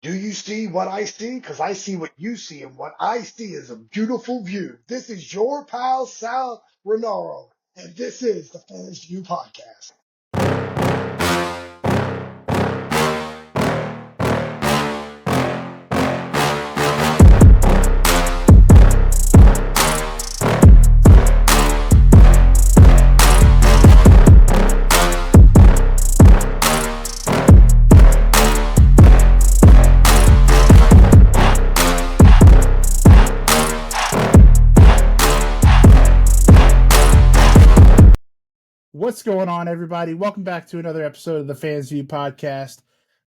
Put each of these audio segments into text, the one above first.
Do you see what I see? Because I see what you see, and what I see is a beautiful view. This is your pal, Sal Rinauro, and this is the Fans View Podcast. What's going on, everybody? Welcome back to another episode of the Fans View Podcast.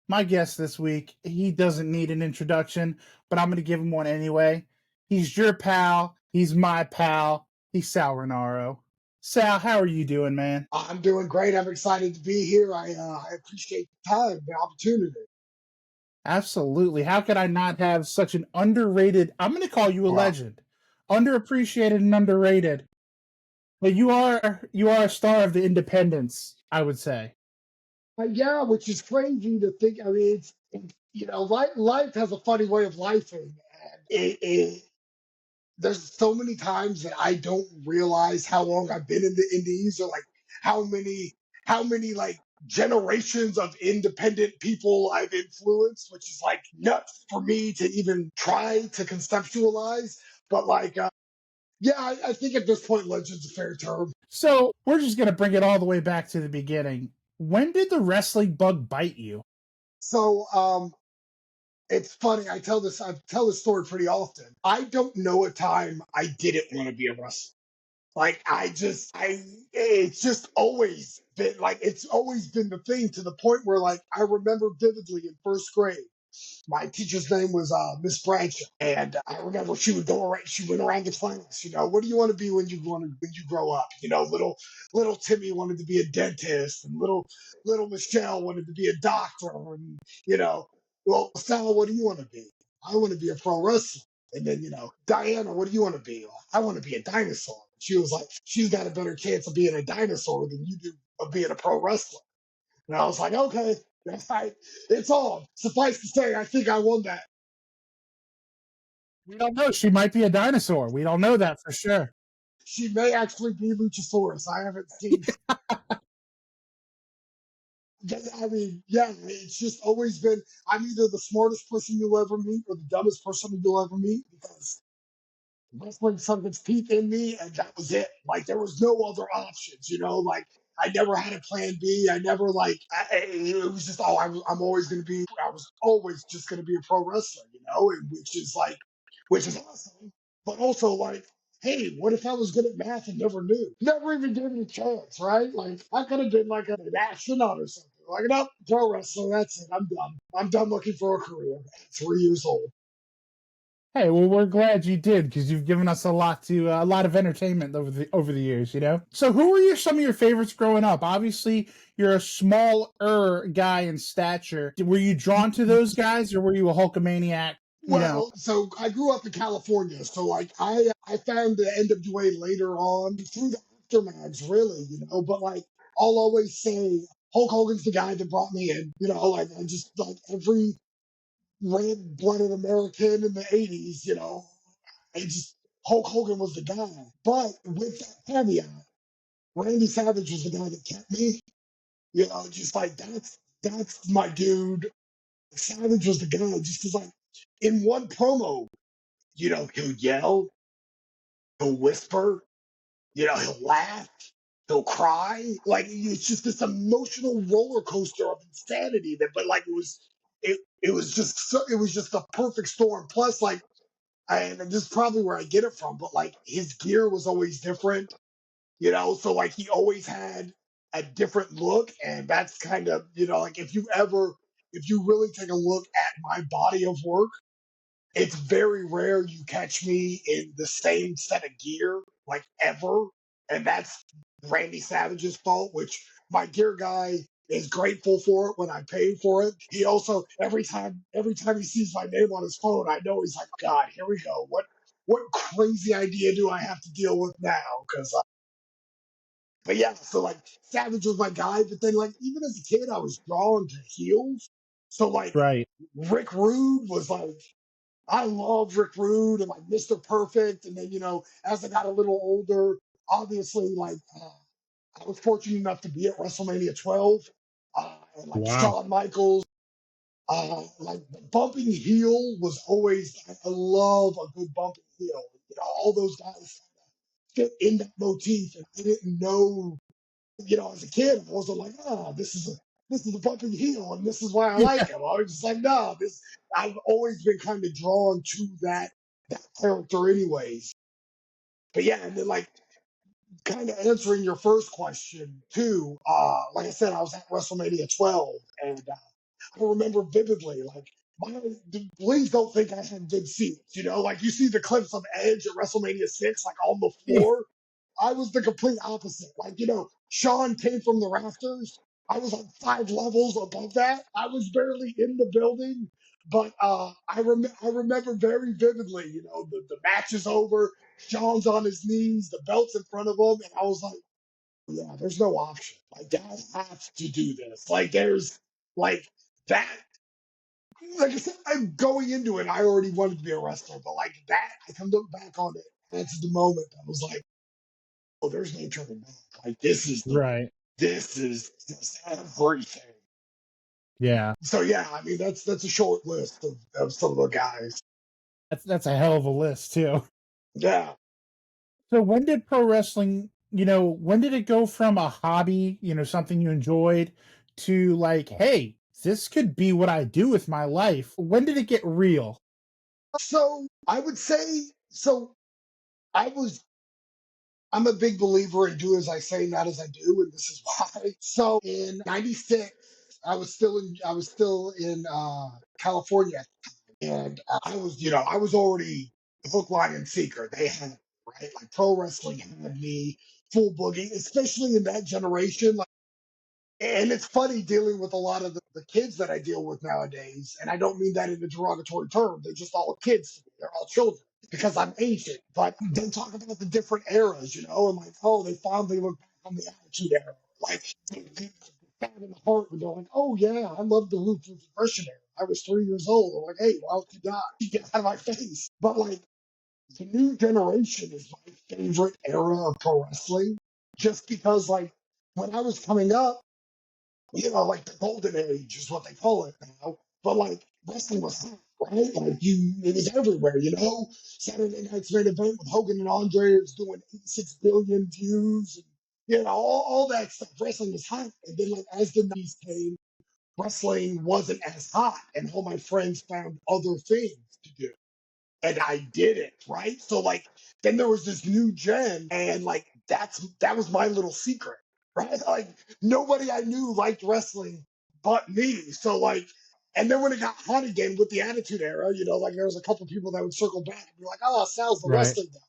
My guest this week, he doesn't need an introduction, but I'm going to give him one anyway. He's your pal. He's my pal. He's Sal Rinauro. Sal, how are you doing, man? I'm doing great. I'm excited to be here. I appreciate the time, the opportunity. Absolutely. How could I not have such an underrated, I'm going to call you a Well, legend, underappreciated and underrated. But you are a star of the independents, I would say. yeah, which is crazy to think. I mean, life has a funny way of lifing, and there's so many times that I don't realize how long I've been in the Indies, or like how many like generations of independent people I've influenced, which is like nuts for me to even try to conceptualize. But yeah, I think at this point, legend's a fair term. So we're just going to bring it all the way back to the beginning. When did the wrestling bug bite you? So it's funny. I tell this story pretty often. I don't know a time I didn't want to be a wrestler. Like it's just always been like it's always been the thing, to the point where like I remember vividly in first grade, my teacher's name was Miss Bradshaw, and I remember she would go around. She went around the class. What do you want to be when you grow up? Little Timmy wanted to be a dentist, and little Michelle wanted to be a doctor, and well, Sal, what do you want to be? I want to be a pro wrestler. And then, Diana, what do you want to be? I want to be a dinosaur. She was like, she's got a better chance of being a dinosaur than you do of being a pro wrestler. And I was like, okay, that's right. It's on. Suffice to say, I think I won that. We don't know. She might be a dinosaur. We don't know that for sure. She may actually be Luchasaurus. I haven't seen. I mean, yeah, it's just always been. I'm either the smartest person you'll ever meet or the dumbest person you'll ever meet, because wrestling sunk its teeth in me, and that was it. Like there was no other options. Like I never had a plan B. I never it was just I'm always gonna be. I was always just gonna be a pro wrestler. And which is awesome. But also like, hey, what if I was good at math and never knew? Never even gave it a chance, right? Like I could have been like an astronaut or something. Like, no, pro wrestler. That's it. I'm done. I'm done looking for a career at 3 years old. Hey, well, we're glad you did, because you've given us a lot of entertainment over the years. So, who were some of your favorites growing up? Obviously, you're a smaller guy in stature. Were you drawn to those guys, or were you a Hulkamaniac? Well, so I grew up in California, so like I found the NWA later on through the aftermaths, really, But like I'll always say Hulk Hogan's the guy that brought me in, Like I just like every red-blooded American in the '80s, I just Hulk Hogan was the guy. But with that caveat, Randy Savage was the guy that kept me, just like that's my dude. Savage was the guy, just because like in one promo. He'll yell, he'll whisper, he'll laugh, he'll cry. Like it's just this emotional roller coaster of insanity but like it was just the perfect storm. Plus, like, and this is probably where I get it from, but like his gear was always different, so like he always had a different look, and that's kind of, like if you really take a look at my body of work, it's very rare you catch me in the same set of gear, like ever. And that's Randy Savage's fault, which my gear guy is grateful for it when I paid for it. He also, every time he sees my name on his phone, I know he's like, God, here we go. What crazy idea do I have to deal with now? But yeah, so like Savage was my guy, but then like even as a kid, I was drawn to heels. So like Right. Rick Rude was like, I love Rick Rude and like Mr. Perfect. And then, as I got a little older, obviously, like, I was fortunate enough to be at WrestleMania 12, and like Wow. Shawn Michaels. Like bumping heel was always, I love a good bumping heel. All those guys fit in that motif, and I didn't know, as a kid, I wasn't like, this is a bumping heel, and this is why I like him. I was just like, no, this. I've always been kind of drawn to that character, anyways. But yeah, and then like kind of answering your first question too. Like I said, I was at WrestleMania 12, and I remember vividly, like, please don't think I had good seats. Like you see the clips of Edge at WrestleMania 6, like on the floor. I was the complete opposite. Like, Sean came from the rafters. I was like 5 levels above that. I was barely in the building. But I remember very vividly, the match is over. Sean's on his knees, the belt's in front of him. And I was like, yeah, there's no option. Like, I have to do this. Like, there's like that. Like I said, I'm going into it. I already wanted to be a wrestler, but like that, I can look back on it. That's the moment I was like, oh, there's no turning back. Like Right. this is just everything. Yeah. So yeah, I mean that's a short list of some of the guys. That's a hell of a list too. Yeah. So when did pro wrestling, when did it go from a hobby, something you enjoyed, to like, hey, this could be what I do with my life? When did it get real? So I would say so. I was I'm a big believer in do as I say, not as I do, and this is why. So in '96, I was still in California, and I was already hook, line, and sinker. They had right, like pro wrestling had me full boogie, especially in that generation. Like, and it's funny dealing with a lot of the kids that I deal with nowadays, and I don't mean that in a derogatory term. They're just all kids to me. They're all children because I'm ancient. But they talk about the different eras, and like, oh, they finally look back on the Attitude Era. Like, they stab in the heart and they're like, oh, yeah, I love the Ruthless Aggression Era. I was 3 years old. I'm like, hey, why don't you die? You get out of my face. But, like, the new generation is my favorite era of pro wrestling just because, like, when I was coming up, like the golden age is what they call it now. But like wrestling was hot, right? Like it was everywhere. Saturday Night's Main Event with Hogan and Andre was doing 86 billion views, and all that stuff. Wrestling was hot, and then like as the '90s came, wrestling wasn't as hot, and all my friends found other things to do and I did it, right? So like then there was this new gen and like that was my little secret, right? Like nobody I knew liked wrestling but me. So like and then when it got hot again with the Attitude Era, like there was a couple people that would circle back and be like, "Oh, Sal's the Right. wrestling guy.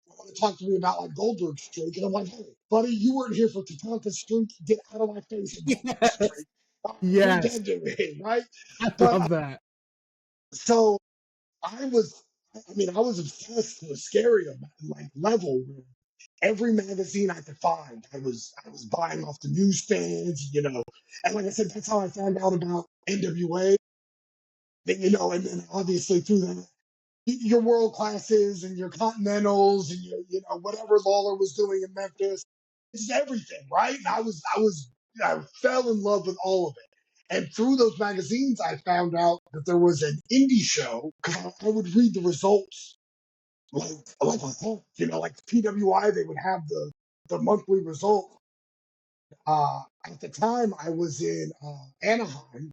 I want to talk to me about like Goldberg Streak." And I'm like, "Hey, buddy, you weren't here for Tatanka Streak. Get out of my face and Goldberg Yes. Streak. Leave Yes. that to me, right?" I But love that. so I was, I was obsessed to a scary like level where every magazine I could find, I was buying off the newsstands, and like I said, that's how I found out about NWA. And then obviously through that, your world classes and your continentals and your, whatever Lawler was doing in Memphis, it's everything, right? And I fell in love with all of it. And through those magazines, I found out that there was an indie show because I would read the results like a hawk, like the PWI, they would have the monthly result. At the time, I was in Anaheim,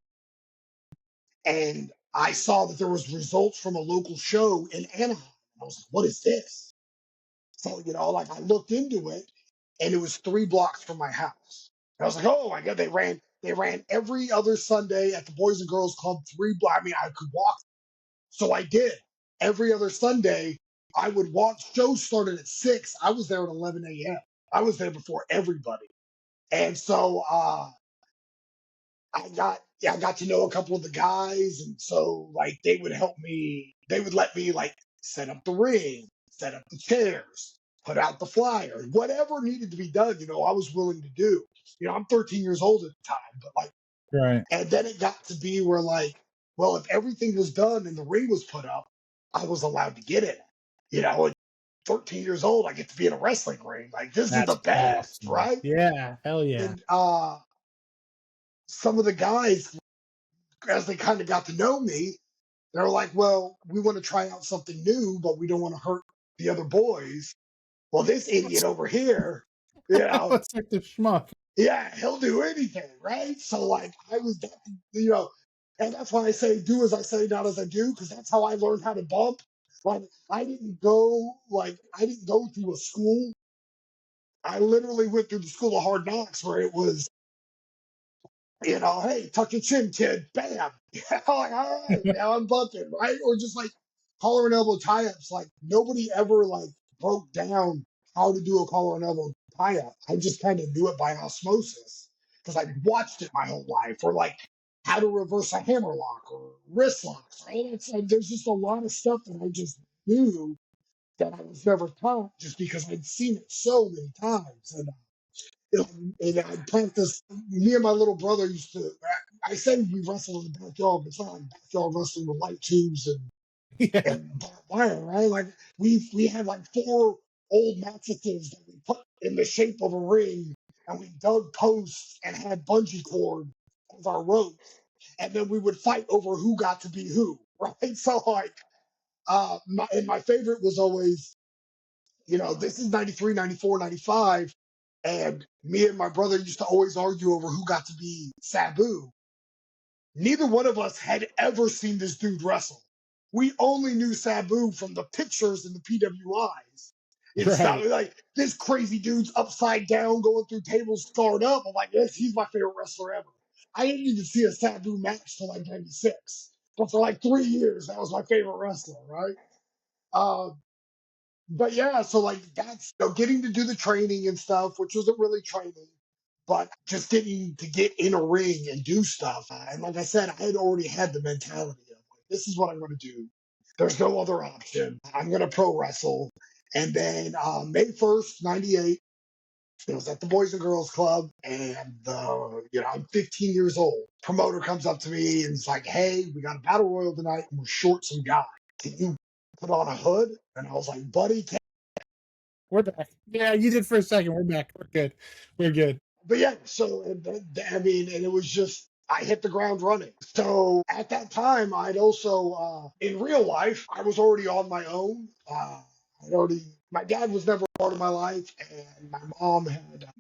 and I saw that there was results from a local show in Anaheim. I was like, "What is this?" So like I looked into it, and it was 3 blocks from my house. And I was like, "Oh my god!" They ran every other Sunday at the Boys and Girls Club 3 blocks. I mean, I could walk. So I did. Every other Sunday, I would watch shows started at 6. I was there at 11 a.m. I was there before everybody. And so I got to know a couple of the guys. And so like they would help me, they would let me like set up the ring, set up the chairs, put out the flyers, whatever needed to be done, I was willing to do. I'm 13 years old at the time, but like Right. And then it got to be where like, well, if everything was done and the ring was put up, I was allowed to get it. At 13 years old, I get to be in a wrestling ring. Like this is the That's best, awesome. right? Yeah. Hell yeah. And some of the guys, as they kind of got to know me, they're like, well, we want to try out something new, but we don't want to hurt the other boys. Well, this idiot over here, you know, Looks like the schmuck. yeah, he'll do anything, right? So like I was, and that's why I say do as I say, not as I do, because that's how I learned how to bump. Like I didn't go through a school. I literally went through the school of hard knocks where it was, hey, tuck your chin, kid, bam. Like, all right, now I'm bumping, right? Or just like collar and elbow tie-ups. Like nobody ever like broke down how to do a collar and elbow tie-up. I just kind of knew it by osmosis because I watched it my whole life. Or like how to reverse a hammer lock or wrist locks, right? There's just a lot of stuff that I just knew that I was never taught just because I'd seen it so many times. And I practiced. Me and my little brother used to. I say we wrestled in the backyard, but it's not like backyard wrestling with light tubes Yeah. and barbed wire, right? Like we had like four old mattresses that we put in the shape of a ring, and we dug posts and had bungee cord as our ropes, and then we would fight over who got to be who, right? So like, my favorite was always this is 93, 94, 95, and me and my brother used to always argue over who got to be Sabu. Neither one of us had ever seen this dude wrestle. We only knew Sabu from the pictures and the PWIs. It's not Right. like this crazy dude's upside down going through tables scarred up. I'm like, yes, he's my favorite wrestler ever. I didn't even see a Sabu match till like 96. But for like 3 years, that was my favorite wrestler, right? Um, but yeah, so like that's getting to do the training and stuff, which wasn't really training, but just getting to get in a ring and do stuff. And like I said, I had already had the mentality of like, this is what I'm going to do. There's no other option. I'm going to pro wrestle. And then May 1st, 98, it was at the Boys and Girls Club, and I'm 15 years old. Promoter comes up to me and it's like, "Hey, we got a battle royal tonight, and we're short some guys. Can you put on a hood?" And I was like, "Buddy, We're back. Yeah, you did for a second. We're back. We're good. We're good. but yeah, so I mean, and it was just I hit the ground running. So at that time, I'd also in real life I was already on my own. My dad was never a part of my life, and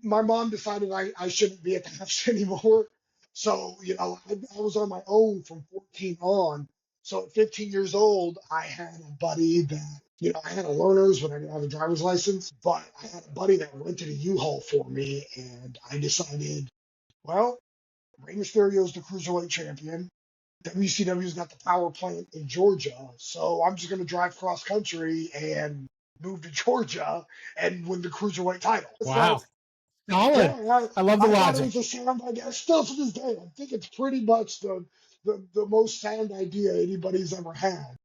my mom decided I shouldn't be at the house anymore. So I was on my own from 14 on. So at 15 years old, I had a buddy that I had a learner's when I didn't have a driver's license, but I had a buddy that rented a U-Haul for me, and I decided, well, Rey Mysterio's the cruiserweight champion. WCW's got the power plant in Georgia, so I'm just going to drive cross country and move to Georgia and win the cruiserweight title. Wow. So Solid. yeah, I love the I thought it logic. was a sound idea. Still to this day, I think it's pretty much the most sound idea anybody's ever had.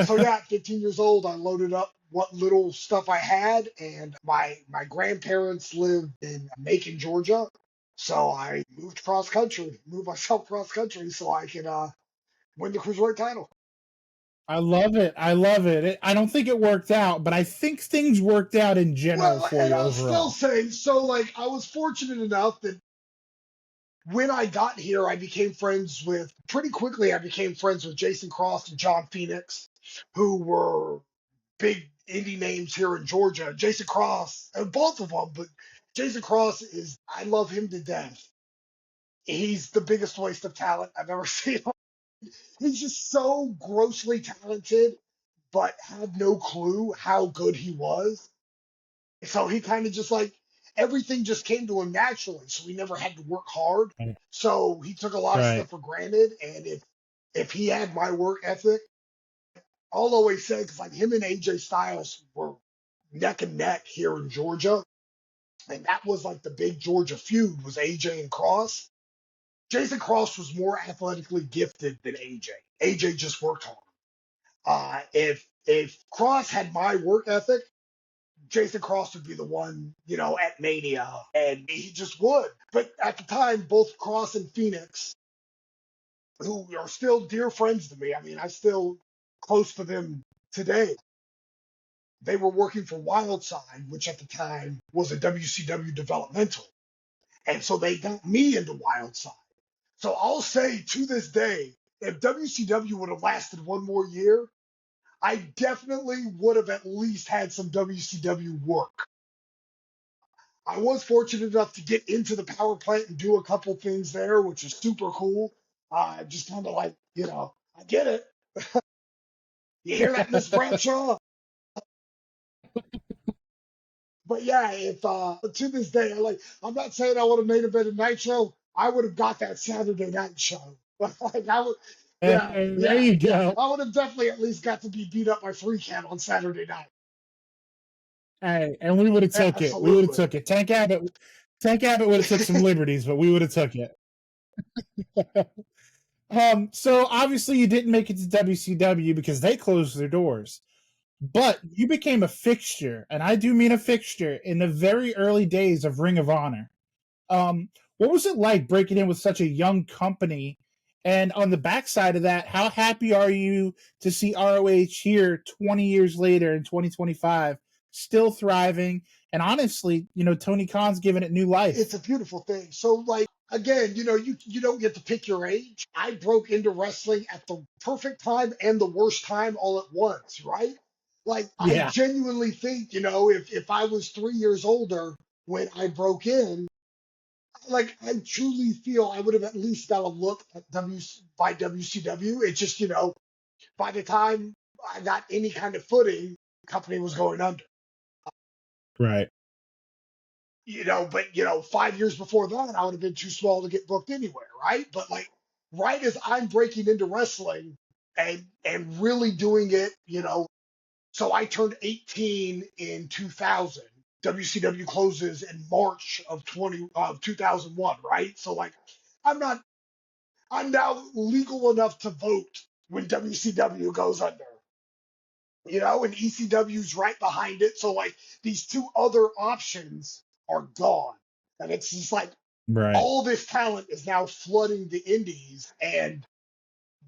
So yeah, at 15 years old, I loaded up what little stuff I had, and my grandparents lived in Macon, Georgia. So I moved myself cross country so I could win the cruiserweight title. I love it. I love it. I don't think it worked out, but I think things worked out in general Well, for and you I'll still overall. say, so like I was fortunate enough that when I got here, I became friends with pretty quickly. I became friends with Jason Cross and John Phoenix, who were big indie names here in Georgia. Jason Cross, both of them, but Jason Cross I love him to death. He's the biggest waste of talent I've ever seen. He's just so grossly talented, but had no clue how good he was. So he kind of just like everything just came to him naturally. So he never had to work hard. Right. So he took a lot of Right. stuff for granted. And if he had my work ethic, I'll always say, because like him and AJ Styles were neck and neck here in Georgia, and that was like the big Georgia feud was AJ and Cross. Jason Cross was more athletically gifted than AJ. AJ just worked hard. If Cross had my work ethic, Jason Cross would be the one, at Mania, and he just would. But at the time, both Cross and Phoenix, who are still dear friends to me, I mean, I'm still close to them today. They were working for Wildside, which at the time was a WCW developmental. And so they got me into Wildside. So I'll say to this day, if WCW would have lasted one more year, I definitely would have at least had some WCW work. I was fortunate enough to get into the power plant and do a couple things there, which is super cool. Just kind of like, I get it. You hear that, Miss Bradshaw? But yeah, if to this day, I'm not saying I would have made a better Nitro. I would have got that Saturday night show. Like I would, yeah, There yeah, you yeah. go. I would have definitely at least got to be beat up by Free Cat on Saturday night. Hey, and we would have took it. We would have Absolutely. took it. Tank Abbott would have took some liberties, but we would have took it. So obviously you didn't make it to WCW because they closed their doors. But you became a fixture, and I do mean a fixture, in the very early days of Ring of Honor. What was it like breaking in with such a young company? And on the backside of that, how happy are you to see ROH here 20 years later in 2025, still thriving? And honestly, Tony Khan's giving it new It's life. a beautiful thing. So like again, you don't get to pick your age. I broke into wrestling at the perfect time and the worst time all at once, right? Like I Yeah, genuinely think, if I was 3 years older when I broke in, like I truly feel I would have at least got a look at by WCW. It's just, by the time I got any kind of footing, the company was going under. right. But 5 years before that, I would have been too small to get booked anywhere, right? But like right as I'm breaking into wrestling and really doing it, so I turned 18 in 2000. WCW closes in March of 2001, right? So like I'm not I'm now legal enough to vote when WCW goes under. And ECW's right behind it. So like these two other options are gone. And it's just like Right. all this talent is now flooding the indies, and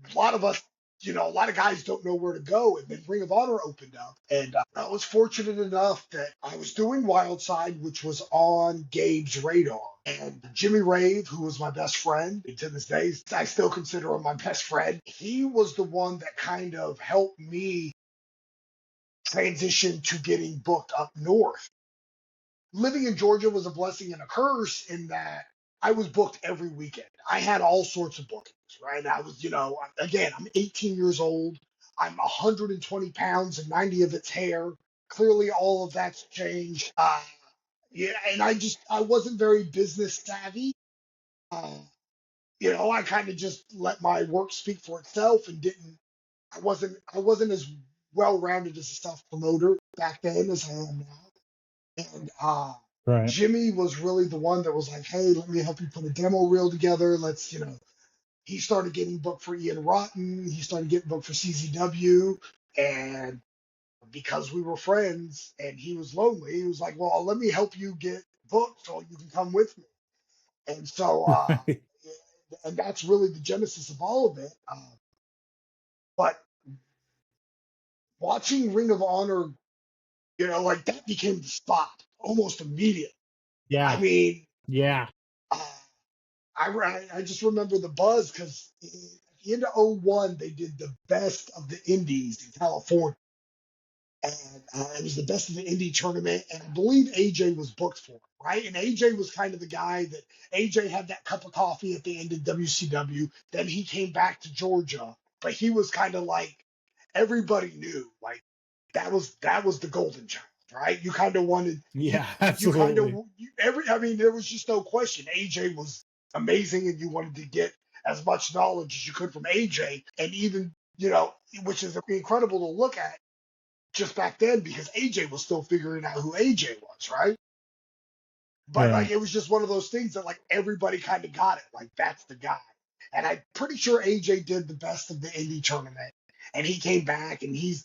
a lot of us, a lot of guys don't know where to go. And then Ring of Honor opened up, and I was fortunate enough that I was doing Wildside, which was on Gabe's radar. And Jimmy Rave, who was my best friend, and to this day, I still consider him my best friend. He was the one that kind of helped me transition to getting booked up north. Living in Georgia was a blessing and a curse in that I was booked every weekend. I had all sorts of bookings, right? I was, again, I'm 18 years old. I'm 120 pounds and 90 of it's hair. Clearly, all of that's changed. Yeah, and I wasn't very business savvy. Uh, I kind of just let my work speak for itself and I wasn't as well rounded as a self promoter back then as I am now. And Right. Jimmy was really the one that was like, hey, let me help you put a demo reel together. He started getting booked for Ian Rotten. He started getting booked for CZW. And because we were friends and he was lonely, he was like, well, let me help you get booked so you can come with me. And so, and that's really the genesis of all of it. But watching Ring of Honor, like that became the spot almost immediately. I Yeah. mean, Yeah. uh, I just remember the buzz because at the end of '01, they did the best of the indies in California. And it was the best of the indie tournament. And I believe AJ was booked for it, right? And AJ was kind of the guy that AJ had that cup of coffee at the end of WCW. Then he came back to Georgia, but he was kind of like everybody knew, like that was the golden child, right? You kind of wanted Yeah. you kind of Absolutely. I mean, there was just no question. AJ was amazing, and you wanted to get as much knowledge as you could from AJ, and even which is incredible to look at just back then because AJ was still figuring out who AJ was, right? But like Right. it was just one of those things that like everybody kind of got it, like that's the guy. And I'm pretty sure AJ did the best of the indie tournament, and he came back, and he's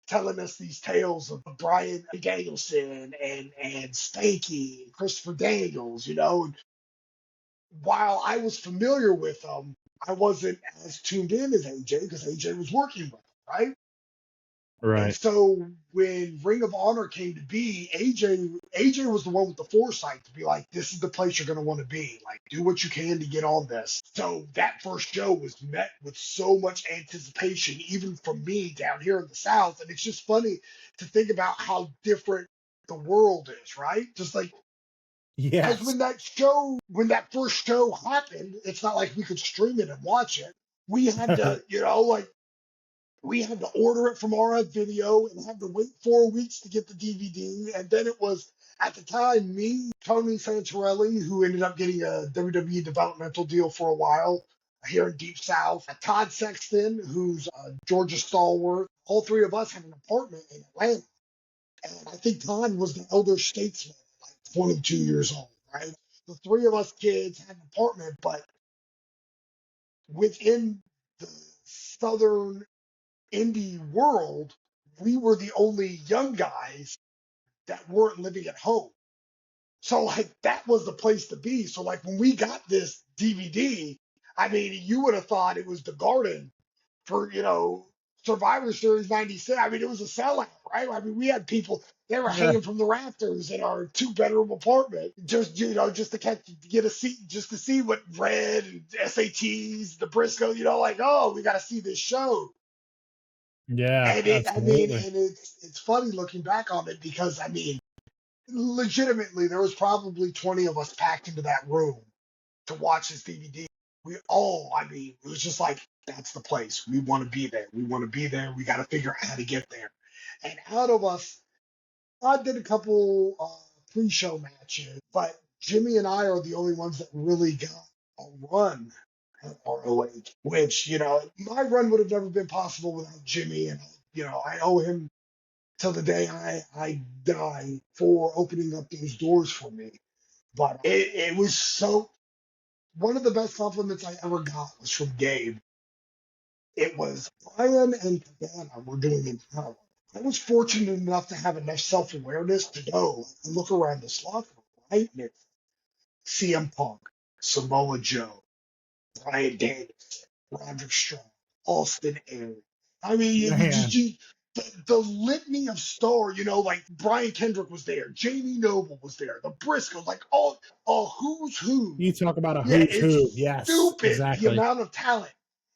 telling us these tales of Brian Danielson and Spanky and Christopher Daniels, and while I was familiar with them, I wasn't as tuned in as AJ because AJ was working with them, right? And Right. so when Ring of Honor came to be, AJ was the one with the foresight to be like, this is the place you're going to want to be. Like, do what you can to get on this. So that first show was met with so much anticipation, even from me down here in the South. And it's just funny to think about how different the world is, right? Just like, because Yes. when that first show happened, it's not like we could stream it and watch it. We had to, like, we had to order it from RF Video and had to wait 4 weeks to get the DVD. And then it was, at the time, me, Tony Santorelli, who ended up getting a WWE developmental deal for a while here in Deep South, Todd Sexton, who's a Georgia stalwart. All three of us had an apartment in Atlanta. And I think Todd was the elder statesman, like 22 years old, right? The three of us kids had an apartment, but within the southern indie world, we were the only young guys that weren't living at home. So like that was the place to be. So like when we got this DVD, I mean, you would have thought it was the Garden for, Survivor Series 96. I mean, it was a sellout, right? I mean, we had people, they were Yeah. hanging from the rafters in our 2 bedroom apartment, just to get a seat, just to see what Red and SATs, the Briscoe, like, oh, we got to see this show. Yeah, And absolutely. it's funny looking back on it because I mean, legitimately, there was probably 20 of us packed into that room to watch this DVD. I mean, it was just like, that's the place. We want to be there. We want to be there. We got to figure out how to get there. And out of us, I did a couple pre-show matches, but Jimmy and I are the only ones that really got a run at ROH, which, my run would have never been possible without Jimmy. And, I owe him till the day I die for opening up those doors for me. But it was one of the best compliments I ever got was from Gabe. It was Brian and Cabana were doing in power. I was fortunate enough to have enough self awareness to know and look around this locker room, right? And it's CM Punk, Samoa Joe, Brian Daniels, Roderick Strong, Austin Aries. I mean, Man, the litany of stars, like Brian Kendrick was there, Jamie Noble was there, the Briscoes, like all who's who. you talk about a Yeah, who's who. it's Yes, stupid the exactly. amount of talent.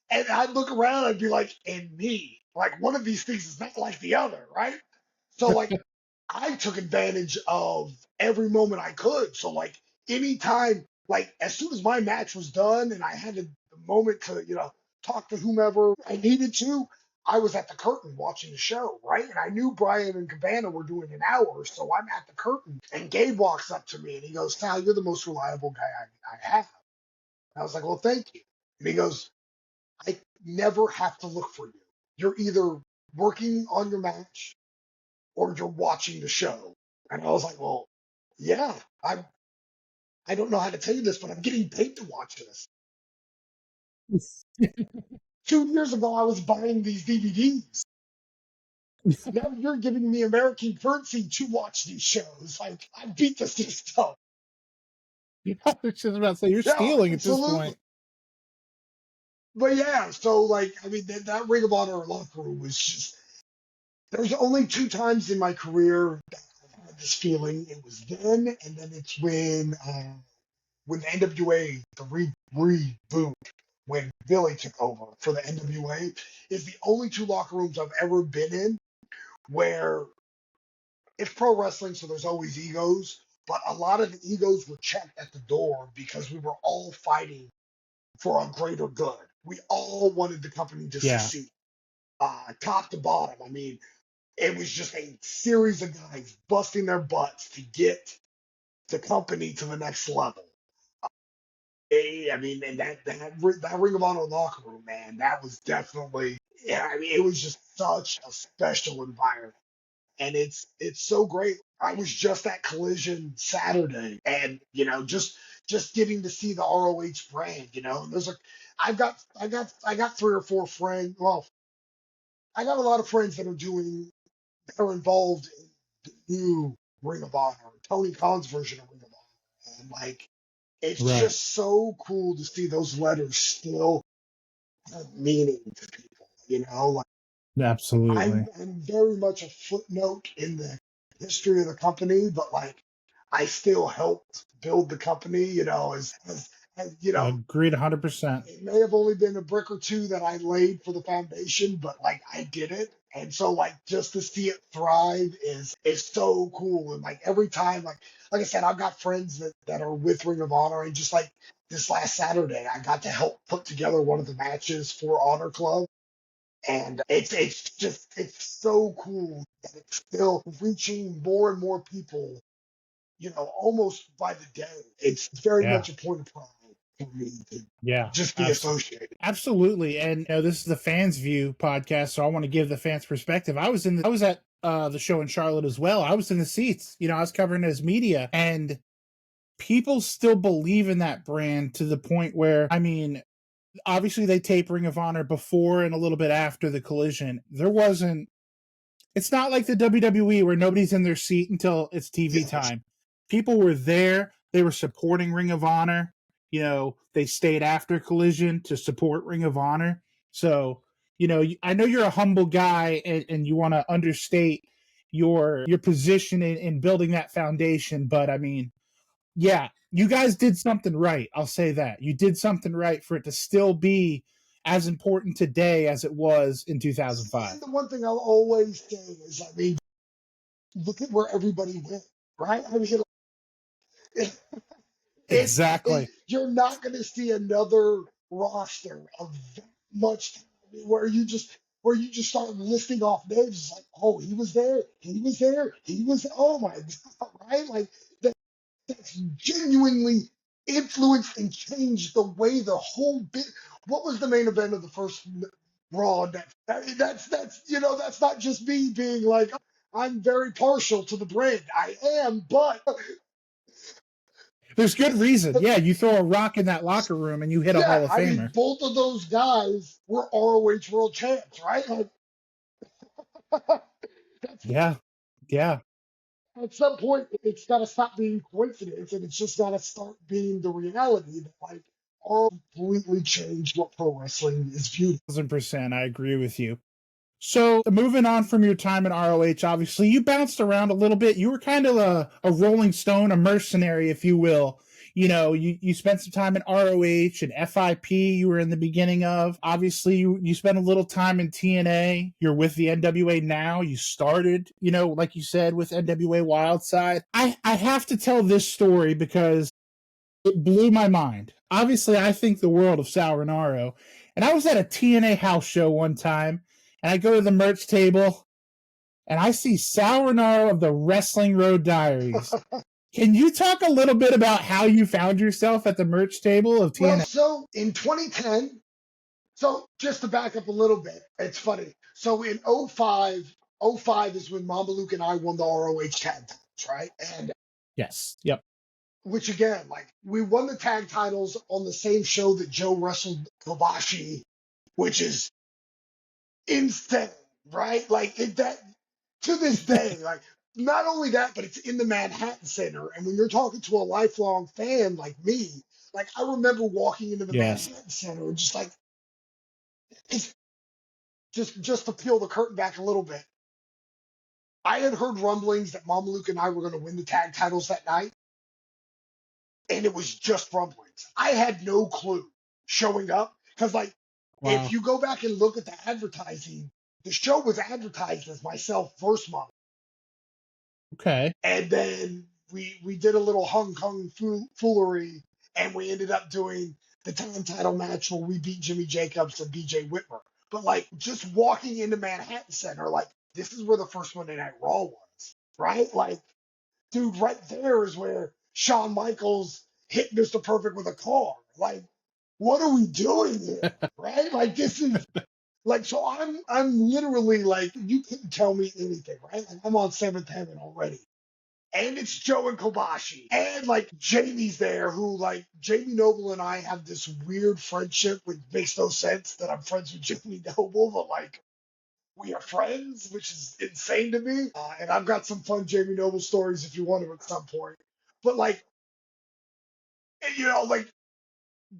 And I'd look around, I'd be like, and me, like one of these things is not like the other, right? So like I took advantage of every moment I could. So like anytime, like as soon as my match was done and I had the moment to, talk to whomever I needed to, I was at the curtain watching the show, right? And I knew Brian and Cabana were doing an hour, so I'm at the curtain. And Gabe walks up to me and he goes, Sal, you're the most reliable guy I have. And I was like, well, thank you. And he goes, I never have to look for you. You're either working on your match or you're watching the show. And I was like, well, yeah, I don't know how to tell you this, but I'm getting paid to watch this. 2 years ago, I was buying these DVDs. Now you're giving me American currency to watch these shows. Like, I beat the system. I was just about to say you're Yeah, stealing at this absolutely. point. But yeah, so like, I mean, that Ring of Honor locker room was just, there's only 2 times in my career that I've had this feeling. It was then, and then it's when the NWA, the reboot, when Billy took over for the NWA, is the only 2 locker rooms I've ever been in where it's pro wrestling, so there's always egos, but a lot of the egos were checked at the door because we were all fighting for a greater good. We all wanted the company to Yeah, succeed, top to bottom. I mean, it was just a series of guys busting their butts to get the company to the next level. I mean, and that Ring of Honor locker room, man, that was definitely, yeah. I mean, it was just such a special environment, and it's so great. I was just at Collision Saturday, and just getting to see the ROH brand. And I got 3 or 4 friends. Well, I got a lot of friends that are doing they're involved in the new Ring of Honor, Tony Khan's version of Ring of Honor. And like, it's Right. just so cool to see those letters still have meaning to people. Like Absolutely. I'm very much a footnote in the history of the company, but like I still helped build the company, as Agreed 100%. it may have only been a brick or two that I laid for the foundation, but like I did it. And so like just to see it thrive is so cool. And like every time, like I said, I've got friends that are with Ring of Honor, and just like this last Saturday I got to help put together one of the matches for Honor Club. And it's so cool that it's still reaching more and more people, almost by the day. It's very Yeah. much a point of pride for me to Yeah. just be associated. Absolutely. And this is the Fans View podcast, so I want to give the fans perspective. I was at the show in Charlotte as well. I was in the seats. I was covering it as media, and people still believe in that brand to the point where, I mean, obviously they tape Ring of Honor before and a little bit after the Collision. It's not like the WWE where nobody's in their seat until it's TV Yeah, time. People were there. They were supporting Ring of Honor. They stayed after Collision to support Ring of Honor. So, I know you're a humble guy, and you want to understate your position in building that foundation. But I mean, yeah, you guys did something right. I'll say that. You did something right for it to still be as important today as it was in 2005. and the one thing I'll always say is, I mean, look at where everybody went, right? I mean, Exactly. you're not going to see another roster of that much talent where you just start listing off names. It's like, oh, he was there, he was there, he was. Oh my god, right? Like that's genuinely influenced and changed the way the whole bit. What was the main event of the first Raw? That's not just me being like I'm very partial to the brand. I am, but There's good reason. Yeah, you throw a rock in that locker room and you hit a yeah, Hall of I mean, Famer. both of those guys were ROH World Champs, right? Like, that's Yeah. Yeah. at some point it's got to stop being coincidence, and it's just got to start being the reality that like all completely changed what pro wrestling is viewed. 1,000%. I agree with you. So, moving on from your time in ROH, obviously, you bounced around a little bit. You were kind of a rolling stone, a mercenary, if you will. You spent some time in ROH and FIP, you were in the beginning of. Obviously, you spent a little time in TNA. You're with the NWA now. You started, like you said, with NWA Wildside. I have to tell this story because it blew my mind. Obviously, I think the world of Sal Rinauro. And I was at a TNA house show one time, and I go to the merch table, and I see Sal Rinauro of the Wrestling Road Diaries. Can you talk a little bit about how you found yourself at the merch table of Well, TNA? so in 2010, so just to back up a little bit, it's funny. So in '05 is when Mama Luke and I won the ROH tag titles, right? And Yes. Yep. which again, like we won the tag titles on the same show that Joe wrestled Kobashi, which is insane, right? Like that to this day, like not only that, but it's in the Manhattan Center. And when you're talking to a lifelong fan like me, like I remember walking into the Yes. Manhattan Center and just like it's just to peel the curtain back a little bit. I had heard rumblings that Mama Luke and I were going to win the tag titles that night, and it was just rumblings. I had no clue showing up because, like, if Wow. you go back and look at the advertising, the show was advertised as myself first month, Okay. and then we did a little hung kong foolery, and we ended up doing the tag title match where we beat Jimmy Jacobs and BJ Whitmer. But like, just walking into Manhattan Center, like this is where the first Monday Night Raw was, right? Like, dude, right there is where Shawn Michaels hit Mr. Perfect with a car. Like, what are we doing here? Right? Like this is like so I'm literally like you couldn't tell me anything, right? Like I'm on seventh heaven already. And it's Joe and Kobashi. And like Jamie's there, who like Jamie Noble and I have this weird friendship which makes no sense that I'm friends with Jamie Noble, but like We are friends, which is insane to me. And I've got some fun Jamie Noble stories if you want them at some point. But like, like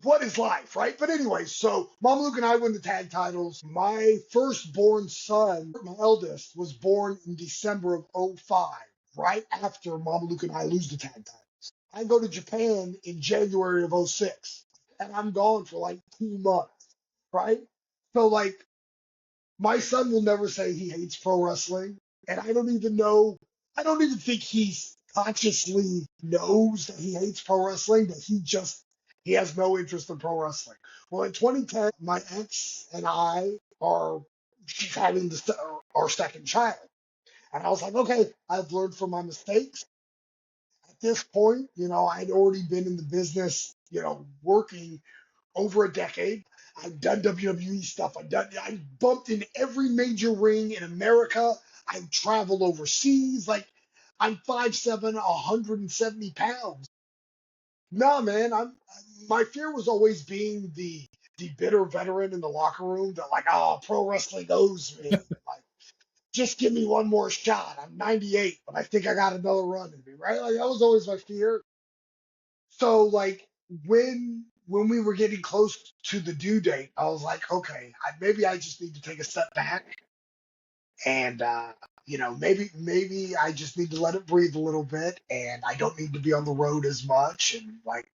what is life, right? But anyway, so Mama Luke and I win the tag titles. My firstborn son, my eldest, was born in December of '05, right after Mama Luke and I lose the tag titles. I go to Japan in January of '06, and I'm gone for like 2 months, right? So like my son will never say he hates pro wrestling, and I don't even think he consciously knows that he hates pro wrestling, but he has no interest in pro wrestling. Well, in 2010, my ex and I are she's having our second child, and I was like, okay, I've learned from my mistakes. At this point, I'd already been in the business, working over a decade. I've done WWE stuff. I bumped in every major ring in America. I've traveled overseas. Like I'm 5'7", 170 pounds. No, man, my fear was always being the bitter veteran in the locker room that like, oh, pro wrestling owes me. Like, just give me one more shot. I'm 98, but I think I got another run in me, right? Like that was always my fear. So like when we were getting close to the due date, I was like, okay, maybe I just need to take a step back and maybe I just need to let it breathe a little bit and I don't need to be on the road as much and like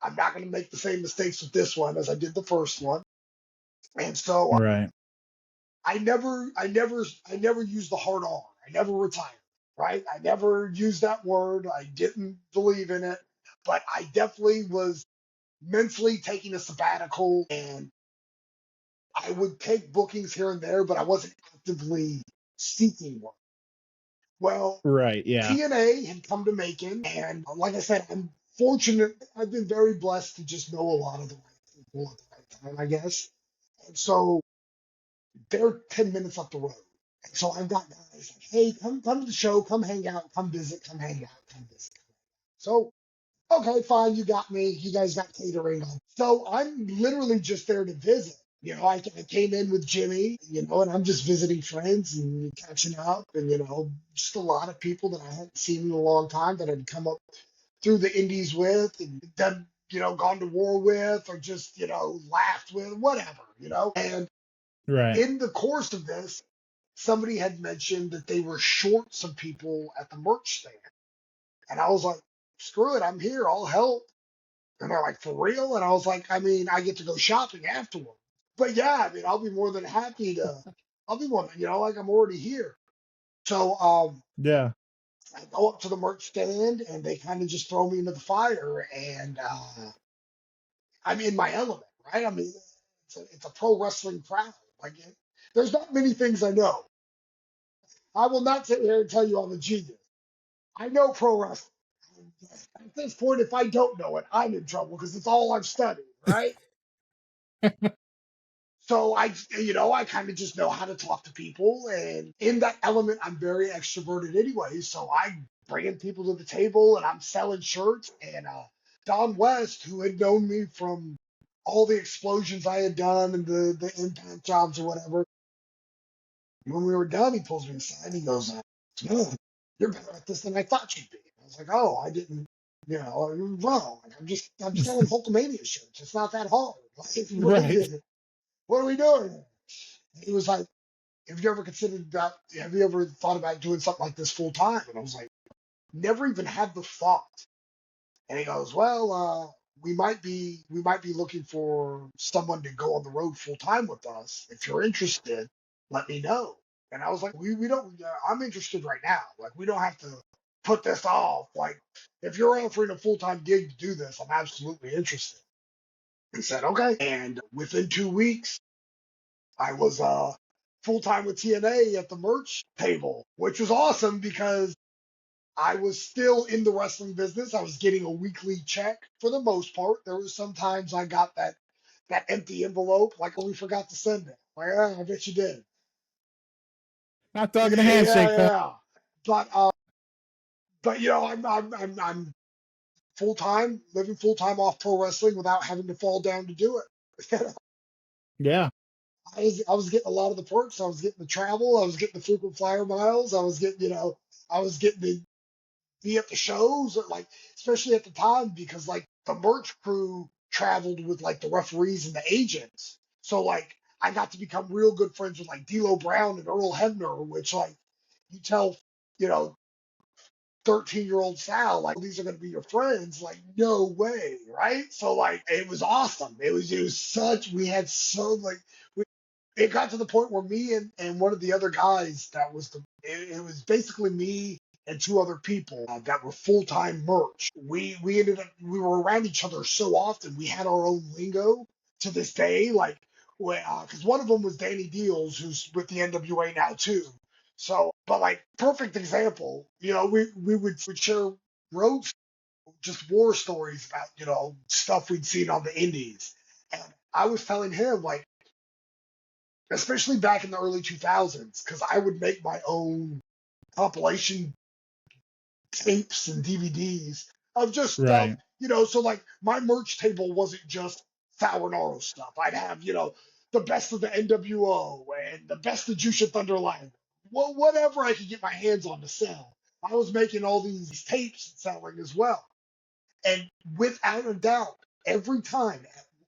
I'm not going to make the same mistakes with this one as I did the first one. And so Right. I never used the hard R. I never retired, right? I never used that word. I didn't believe in it, but I definitely was mentally taking a sabbatical and I would take bookings here and there, but I wasn't actively seeking work. Well, Right. Yeah. TNA had come to Macon, and like I said, I'm fortunate. I've been very blessed to just know a lot of the right people at the right time, I guess. And so they're 10 minutes up the road. And so I've got guys like, hey, come to the show, come hang out, come visit, come hang out, come visit. So okay, fine, you got me. You guys got catering. So I'm literally just there to visit. I came in with Jimmy, and I'm just visiting friends and catching up, and just a lot of people that I hadn't seen in a long time that I'd come up through the indies with, and then gone to war with, or just laughed with, whatever. And Right. in the course of this, somebody had mentioned that they were short some people at the merch stand, and I was like, screw it, I'm here, I'll help. And they're like, for real? And I was like, I mean, I get to go shopping afterward. But yeah, I mean, I'll be more than happy to, I'll be more, like I'm already here. So Yeah. I go up to the merch stand and they kind of just throw me into the fire and I'm in my element, right? I mean, it's a pro wrestling crowd. Like, there's not many things I know. I will not sit here and tell you I'm a genius. I know pro wrestling. At this point, if I don't know it, I'm in trouble because it's all I've studied, right? So I kind of just know how to talk to people, and in that element, I'm very extroverted anyway. So I bringing people to the table, and I'm selling shirts. And Don West, who had known me from all the explosions I had done and the impact jobs or whatever, when we were done, he pulls me aside. And he goes, "Man, you're better at this than I thought you'd be." I was like, "Oh, I didn't." You're wrong. Like, I'm selling Hulkamania shirts. It's not that hard. Like, Right. what are we doing? He was like, have you ever thought about doing something like this full time? And I was like, never even had the thought. And he goes, well, we might be looking for someone to go on the road full time with us. If you're interested, let me know. And I was like, we don't, I'm interested right now. Like, we don't have to put this off. Like, if you're offering a full time gig to do this, I'm absolutely interested. He said, okay. And within 2 weeks, I was full time with TNA at the merch table, which was awesome because I was still in the wrestling business. I was getting a weekly check for the most part. There was sometimes I got that empty envelope, like, oh, we forgot to send it. Like, I bet you did. Not talking a Yeah, yeah, handshake, though. yeah. But I'm full time, living full time off pro wrestling without having to fall down to do it. Yeah. I was getting a lot of the perks. I was getting the travel. I was getting the frequent flyer miles. I was getting, I was getting to be at the shows, or like, especially at the time, because like the merch crew traveled with like the referees and the agents. So like I got to become real good friends with like D'Lo Brown and Earl Hebner, which like you tell, you know, 13-year-old Sal, like, these are going to be your friends. Like, no way, right? So, like, it was awesome. It was such, we had so, like, we, it got to the point where me and one of the other guys that was it was basically me and two other people that were full-time merch. We ended up, we were around each other so often, we had our own lingo to this day. Like, because one of them was Danny Deals, who's with the NWA now too. So, but like perfect example, we would share road, just war stories about, stuff we'd seen on the indies. And I was telling him, like, especially back in the early 2000s, because I would make my own compilation tapes and DVDs of just stuff, Right. so like my merch table wasn't just Sal Rinauro stuff. I'd have, the best of the NWO and the best of Jusha Thunderline. Well, whatever I could get my hands on to sell. I was making all these tapes and selling as well. And without a doubt, every time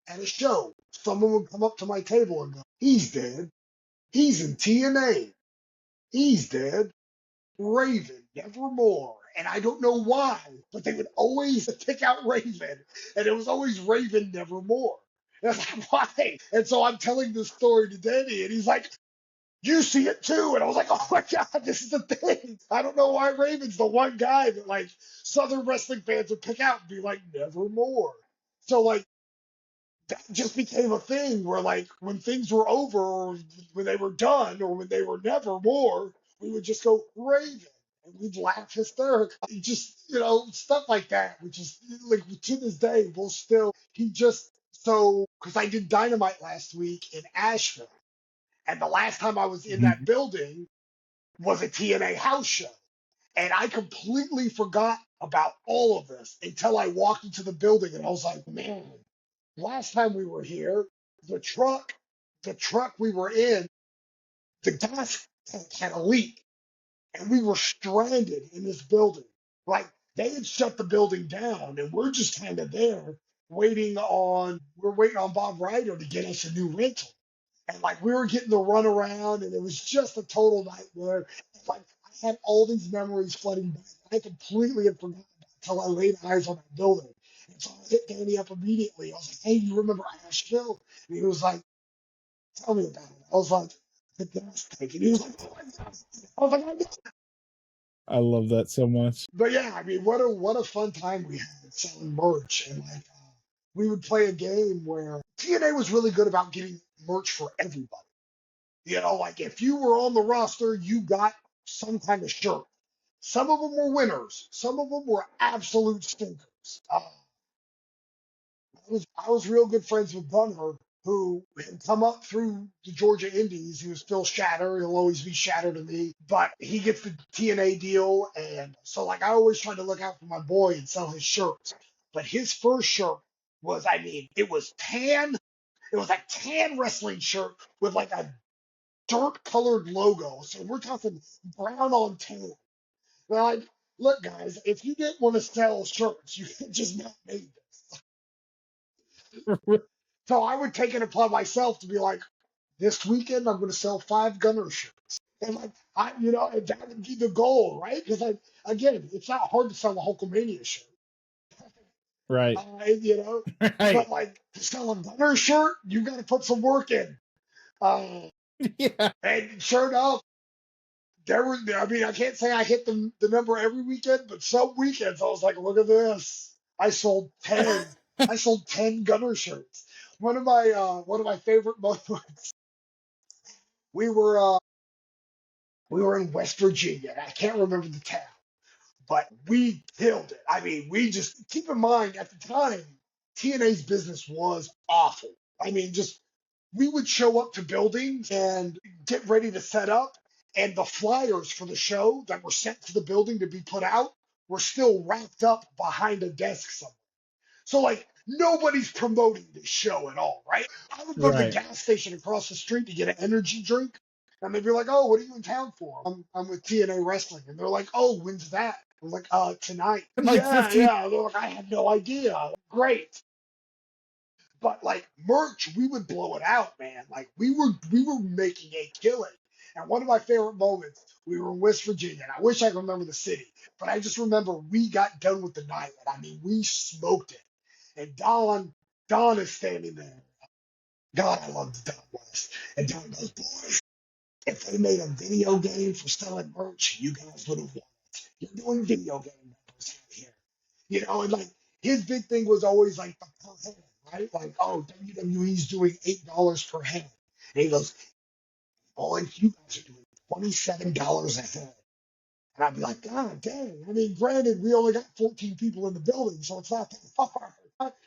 at a show, someone would come up to my table and go, "He's dead. He's in TNA. He's dead. Raven, Nevermore." And I don't know why, but they would always pick out Raven, and it was always Raven Nevermore. And I'm like, why? And so I'm telling this story to Danny, and he's like, "You see it too." And I was like, "Oh my God, this is the thing." I don't know why Raven's the one guy that like Southern wrestling fans would pick out and be like, "Nevermore." So like that just became a thing where like when things were over, or when they were done, or when they were never more, we would just go Raven, and we'd laugh hysterically. Just, stuff like that, which is like to this day we'll still, he just, so because I did Dynamite last week in Asheville, and the last time I was in that Mhm. building was a TNA house show, and I completely forgot about all of this until I walked into the building, and I was like, man, last time we were here, the truck, the truck we were in, the gas tank had a leak, and we were stranded in this building. Like they had shut the building down, and we're just kind of there we're waiting on Bob Ryder to get us a new rental. And like we were getting the run around, and it was just a total nightmare. Like I had all these memories flooding back. I completely had forgotten until I laid eyes on that building. And so I hit Danny up immediately. I was like, "Hey, you remember Asheville?" And he was like, "Tell me about it." I was like, "The gas tank." And he was like, "Oh my God." I was like, "I know." I love that so much. But yeah, I mean, what a fun time we had selling merch. And like we would play a game where TNA was really good about getting merch for everybody. Like if you were on the roster, you got some kind of shirt. Some of them were winners. Some of them were absolute stinkers. I was real good friends with Bunner, who had come up through the Georgia Indies. He was still Shatter. He'll always be Shatter to me. But he gets the TNA deal. And so, like, I always try to look out for my boy and sell his shirts. But his first shirt was, I mean, it was tan. It was a tan wrestling shirt with like a dark colored logo. So we're talking brown on tan. They're like, "Look, guys, if you didn't want to sell shirts, you could just not make this." So I would take it upon myself to be like, "This weekend I'm going to sell 5 Gunner shirts." And like, and that would be the goal, right? Because again, it's not hard to sell a Hulkamania shirt, Right. you know, but Right. like to sell a Gunner shirt, you got to put some work in. Uh, Yeah. and sure enough, I mean, I can't say I hit the number every weekend, but some weekends I was like, "Look at this. I sold 10. I sold 10 Gunner shirts." One of my favorite moments, we were uh we were in West Virginia. And I can't remember the town, but we killed it. I mean, we just, keep in mind at the time, TNA's business was awful. I mean, just, we would show up to buildings and get ready to set up, and the flyers for the show that were sent to the building to be put out were still wrapped up behind a desk somewhere. So like nobody's promoting this show at all, right? I would go to the Right. gas station across the street to get an energy drink, and they'd be like, "Oh, what are you in town for?" I'm with TNA Wrestling, and they're like, "Oh, when's that?" I'm like, tonight." Like Yeah, 15. yeah. They're like, "I had no idea." Great. But like merch, we would blow it out, man. Like we were making a killing. And one of my favorite moments, we were in West Virginia, and I wish I could remember the city, but I just remember we got done with the night, and I mean we smoked it. And Don is standing there. God, I love Don West. And Don goes, "Boys, if they made a video game for selling merch, you guys would have won it. You're doing video game numbers out here." And like his big thing was always like the per head, right? Like, oh, WWE's doing $8 per head. And he goes, "Boys, you guys are doing $27 a head." And I'd be like, God dang. I mean, granted, we only got 14 people in the building, so it's not that hard.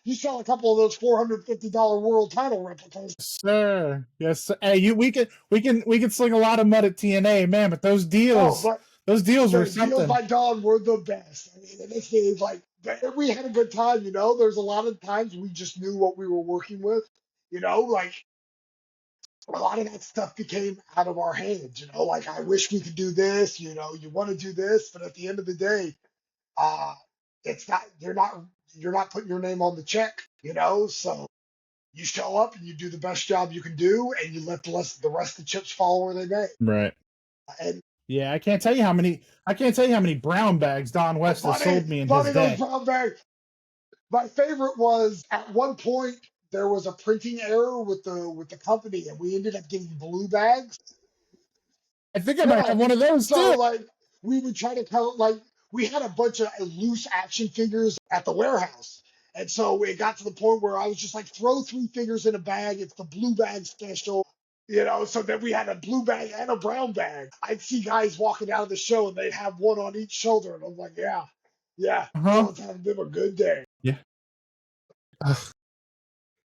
You sell a couple of those $450 world title replicas. Sir. Yes. Sir. Hey, we can sling a lot of mud at TNA, man, but those Oh, deals, but those deals were the deals something. by Dawn were the best. I mean, and this is like we had a good time. There's a lot of times we just knew what we were working with. Like a lot of that stuff became out of our hands. Like I wish we could do this. You want to do this, but at the end of the day, uh, it's not. You're not putting your name on the check. So you show up and you do the best job you can do, and you let the rest of the chips fall where they may. Right. And Yeah, I can't tell you how many brown bags Don West has funny, sold me in his funny those day. brown bags. My favorite was at one point there was a printing error with the company, and we ended up getting blue bags. I think I might Yeah. have one of those So too. like we would try to count like we had a bunch of loose action figures at the warehouse. And so it got to the point where I was just like, throw 3 figures in a bag. It's the blue bag special. So then we had a blue bag and a brown bag. I'd see guys walking out of the show and they'd have one on each shoulder. And I'm like, yeah, yeah, Uh-huh. someone's having them a good day. Yeah. Ugh.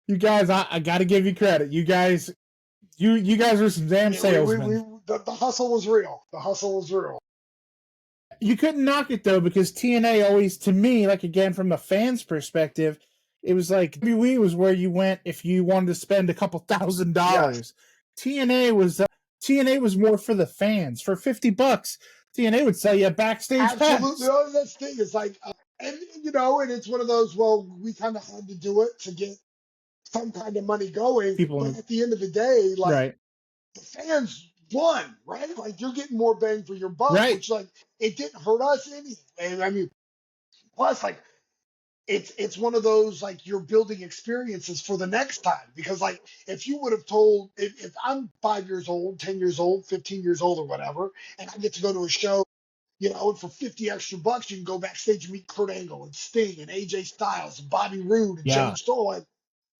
You guys, I got to give you credit. You guys are some damn Yeah, we salesmen. the hustle was real. The hustle was real. You couldn't knock it though because TNA always, to me, like again from a fan's perspective, it was like WWE was where you went if you wanted to spend a couple thousand Yes, dollars. TNA was more for the fans. For $50, TNA would sell you a backstage absolutely. pass. Oh, that's the thing. It's like, and it's one of those. Well, we kind of had to do it to get some kind of money going. People But in at the end of the day, like right, the fans won, right? Like you're getting more bang for your buck, right, which like it didn't hurt us any. And I mean, plus like it's one of those like you're building experiences for the next time because like if you would have told if I'm 5 years old, 10 years old, 15 years old or whatever, and I get to go to a show. And for 50 extra bucks, you can go backstage and meet Kurt Angle and Sting and AJ Styles and Bobby Roode and yeah, James Storm. Like,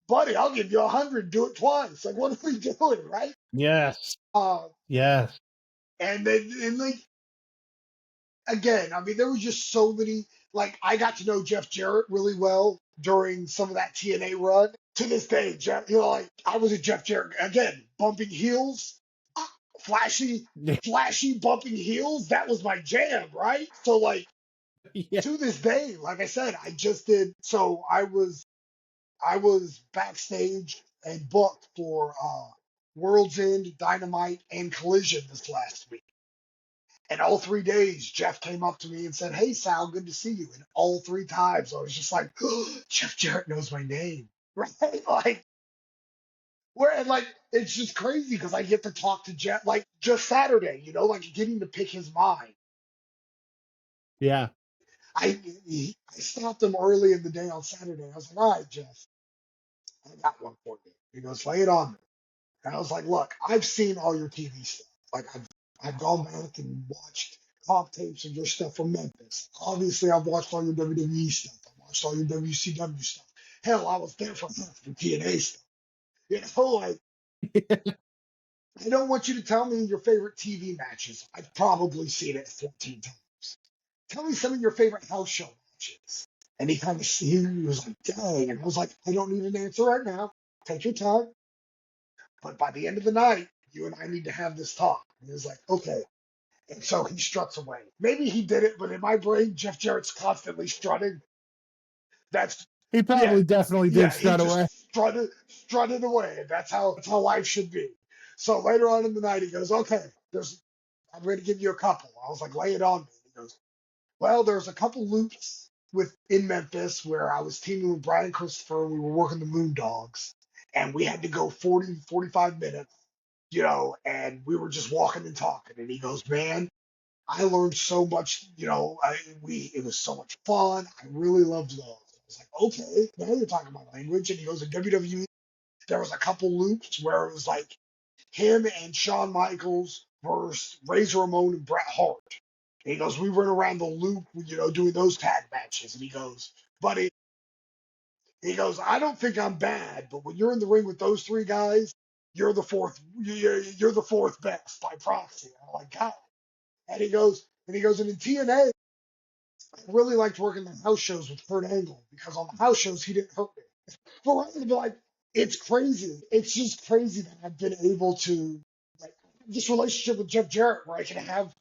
buddy, I'll give you 100, do it twice. Like, what are we doing, right? yes, Uh, yes, and then, and like, again, I mean, there was just so many. Like, I got to know Jeff Jarrett really well during some of that TNA run. To this day, Jeff, like, I was a Jeff Jarrett again, bumping heels, flashy, flashy bumping heels. That was my jam, right? So, like, yeah, to this day, like I said, I just did. So I was backstage and booked for World's End, Dynamite, and Collision this last week. And all 3 days, Jeff came up to me and said, "Hey Sal, good to see you." And all 3 times, I was just like, Jeff Jarrett knows my name, right? Like, where and like it's just crazy because I get to talk to Jeff like just Saturday, like getting to pick his mind. yeah, I stopped him early in the day on Saturday. I was like, "All right, Jeff, I got one for you." He goes, "Lay it on me." And I was like, "Look, I've seen all your TV stuff. Like I've gone back and watched comp tapes of your stuff from Memphis. Obviously, I've watched all your WWE stuff. I watched all your WCW stuff. Hell, I was there for half the TNA stuff. Like I don't want you to tell me your favorite TV matches. I've probably seen it 14 times. Tell me some of your favorite house show matches." And he was like, "Dang." And I was like, "I don't need an answer right now. Take your time. But by the end of the night, you and I need to have this talk." And he was like, "Okay." And so he struts away. Maybe he did it, but in my brain, Jeff Jarrett's constantly strutting. That's He Yeah, probably definitely did yeah, he strut away. just strutted away. That's how life should be. So later on in the night, he goes, "Okay, I'm going to give you a couple." I was like, "Lay it on me." He goes, "Well, there's a couple loops in Memphis where I was teaming with Brian Christopher. And we were working the Moondogs, and we had to go 45 minutes, and we were just walking and talking." And he goes, "Man, I learned so much. It was so much fun. I really loved those." I was like, "Okay, now you're talking my language." And he goes, "In WWE, there was a couple loops where it was like him and Shawn Michaels versus Razor Ramon and Bret Hart." And he goes, "We run around the loop, doing those tag matches." And he goes, "Buddy," he goes, "I don't think I'm bad, but when you're in the ring with those three guys, you're the fourth. You're the fourth best by proxy." And I'm like, "God." And in TNA, I really liked working the house shows with Kurt Angle because on the house shows he didn't hurt me. For us to be like, it's crazy. It's just crazy that I've been able to like this relationship with Jeff Jarrett where I can have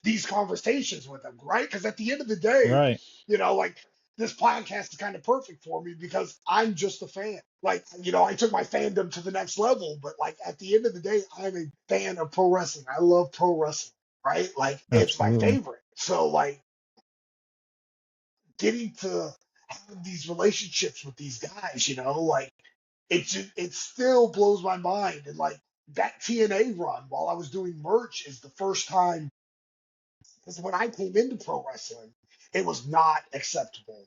these conversations with him, right? Because at the end of the day, Right. like this podcast is kind of perfect for me because I'm just a fan. Like, I took my fandom to the next level, but like at the end of the day, I'm a fan of pro wrestling. I love pro wrestling, right? Like it's my Absolutely. favorite. So like getting to have these relationships with these guys, like it still blows my mind. And like that TNA run while I was doing merch is the first time because when I came into pro wrestling, it was not acceptable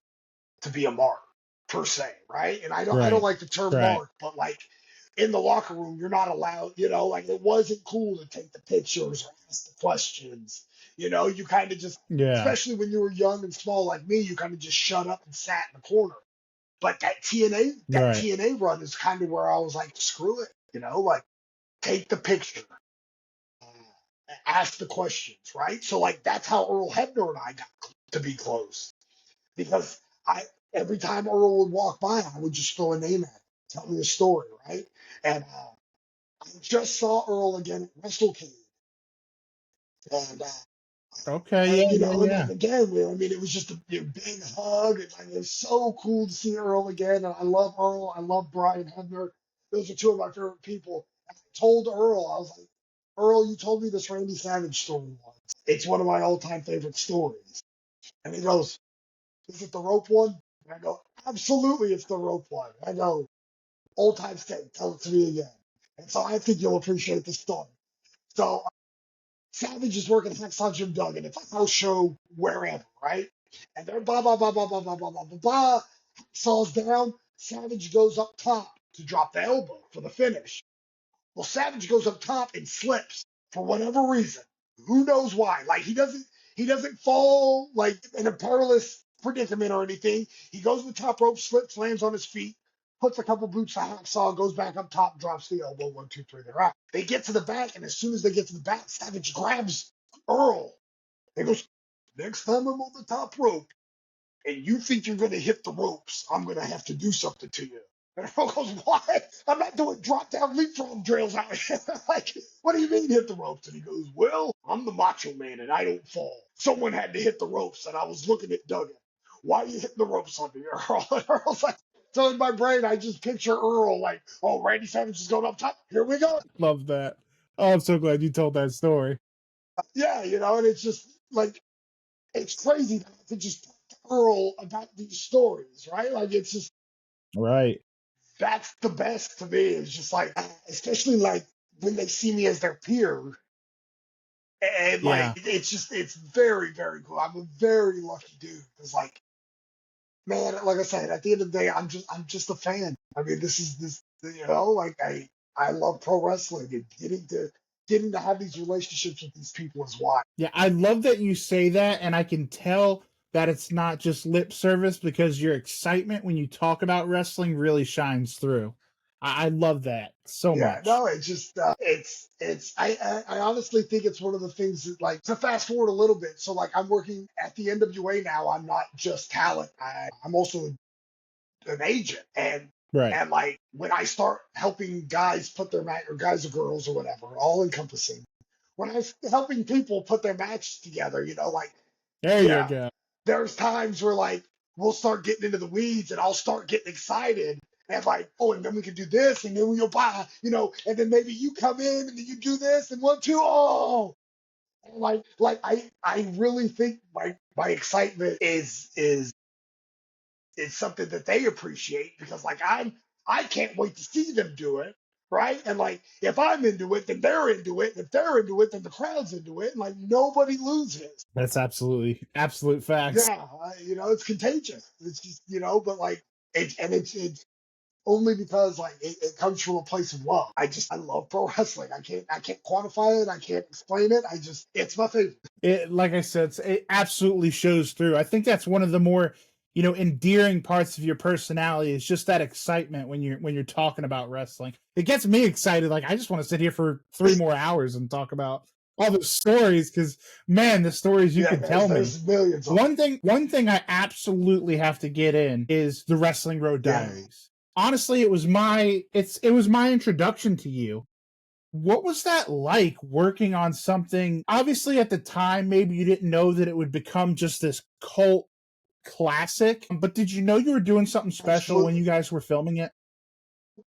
to be a mark per se, right? And I don't Right. like the term Right. mark, but like in the locker room, you're not allowed, like it wasn't cool to take the pictures or ask the questions. You kind of just, Yeah. especially when you were young and small like me, you kind of just shut up and sat in the corner. But that Right. TNA run is kind of where I was like, screw it, like take the picture, ask the questions, right? So like that's how Earl Hebner and I got to be close because I every time Earl would walk by, I would just throw a name at him, tell me a story, right? And I just saw Earl again at WrestleCade, and Okay. and Yeah. Yeah. and Yeah. then again, I mean, it was just a big hug. And, like, it was so cool to see Earl again, and I love Earl. I love Brian Hebner. Those are two of my favorite people. And I told Earl, I was like, "Earl, you told me this Randy Savage story once. It's one of my all-time favorite stories." And he goes, "Is it the rope one?" And I go, "Absolutely, it's the rope one." I go, "Old time steak, tell it to me again." And so I think you'll appreciate the story. So Savage is working Hacksaw Jim Duggan. It's a house show wherever, right? And they're blah blah blah blah blah blah blah blah blah blah. Hacksaw's down. Savage goes up top to drop the elbow for the finish. Well, Savage goes up top and slips for whatever reason. Who knows why? Like he doesn't fall like in a perilous predicament or anything. He goes to the top rope, slips, lands on his feet, puts a couple boots to Hacksaw, goes back up top, drops the elbow. 1, 2, 3, they're out. They get to the back, and as soon as they get to the back, Savage grabs Earl and goes, "Next time I'm on the top rope, and you think you're going to hit the ropes, I'm going to have to do something to you." And everyone goes, "What? I'm not doing drop down leapfrog drills out here." Like, what do you mean hit the ropes? And he goes, "Well, I'm the macho man and I don't fall. Someone had to hit the ropes." And I was looking at Duggan. "Why are you hitting the ropes on me, Earl?" And Earl's like, so in my brain, I just picture Earl like, "Oh, Randy Savage is going up top. Here we go." Love that. Oh, I'm so glad you told that story. Yeah, and it's just like, it's crazy to just talk to Earl about these stories, right? Like, it's just, Right. that's the best to me. It's just like, especially like when they see me as their peer, and like Yeah. it's very very cool. I'm a very lucky dude. It's like, man, like I said, at the end of the day, I'm just a fan. I mean, like I love pro wrestling and getting to have these relationships with these people is why. Yeah. I love that you say that, and I can tell that it's not just lip service because your excitement when you talk about wrestling really shines through. I love that so Yeah, much. no, it's just I honestly think it's one of the things that, like, to fast forward a little bit. So like I'm working at the NWA now. I'm not just talent. I'm also an agent, Right. and like when I start helping guys put their match, or guys or girls or whatever, all encompassing. When I'm helping people put their matches together, like, There you yeah, go. there's times where like we'll start getting into the weeds and I'll start getting excited. And like, oh, and then we can do this, and then we'll buy, and then maybe you come in and then you do this and one, two, oh, I really think my excitement is something that they appreciate because like I can't wait to see them do it, right? And like if I'm into it, then they're into it. And if they're into it, then the crowd's into it, and like nobody loses. That's absolute facts. Yeah, it's contagious. It's just but like it's only because like it comes from a place of love. I love pro wrestling. I can't quantify it. I can't explain it. It's my favorite. It, like I said, it absolutely shows through. I think that's one of the more endearing parts of your personality is just that excitement when you're talking about wrestling. It gets me excited. Like I just want to sit here for 3 more hours and talk about all the stories because man, the stories you could tell me. There's millions. One thing I absolutely have to get in is the Wrestling Road Diaries. Honestly, it was my introduction to you. What was that like working on something? Obviously, at the time, maybe you didn't know that it would become just this cult classic, but did you know you were doing something special when you guys were filming it?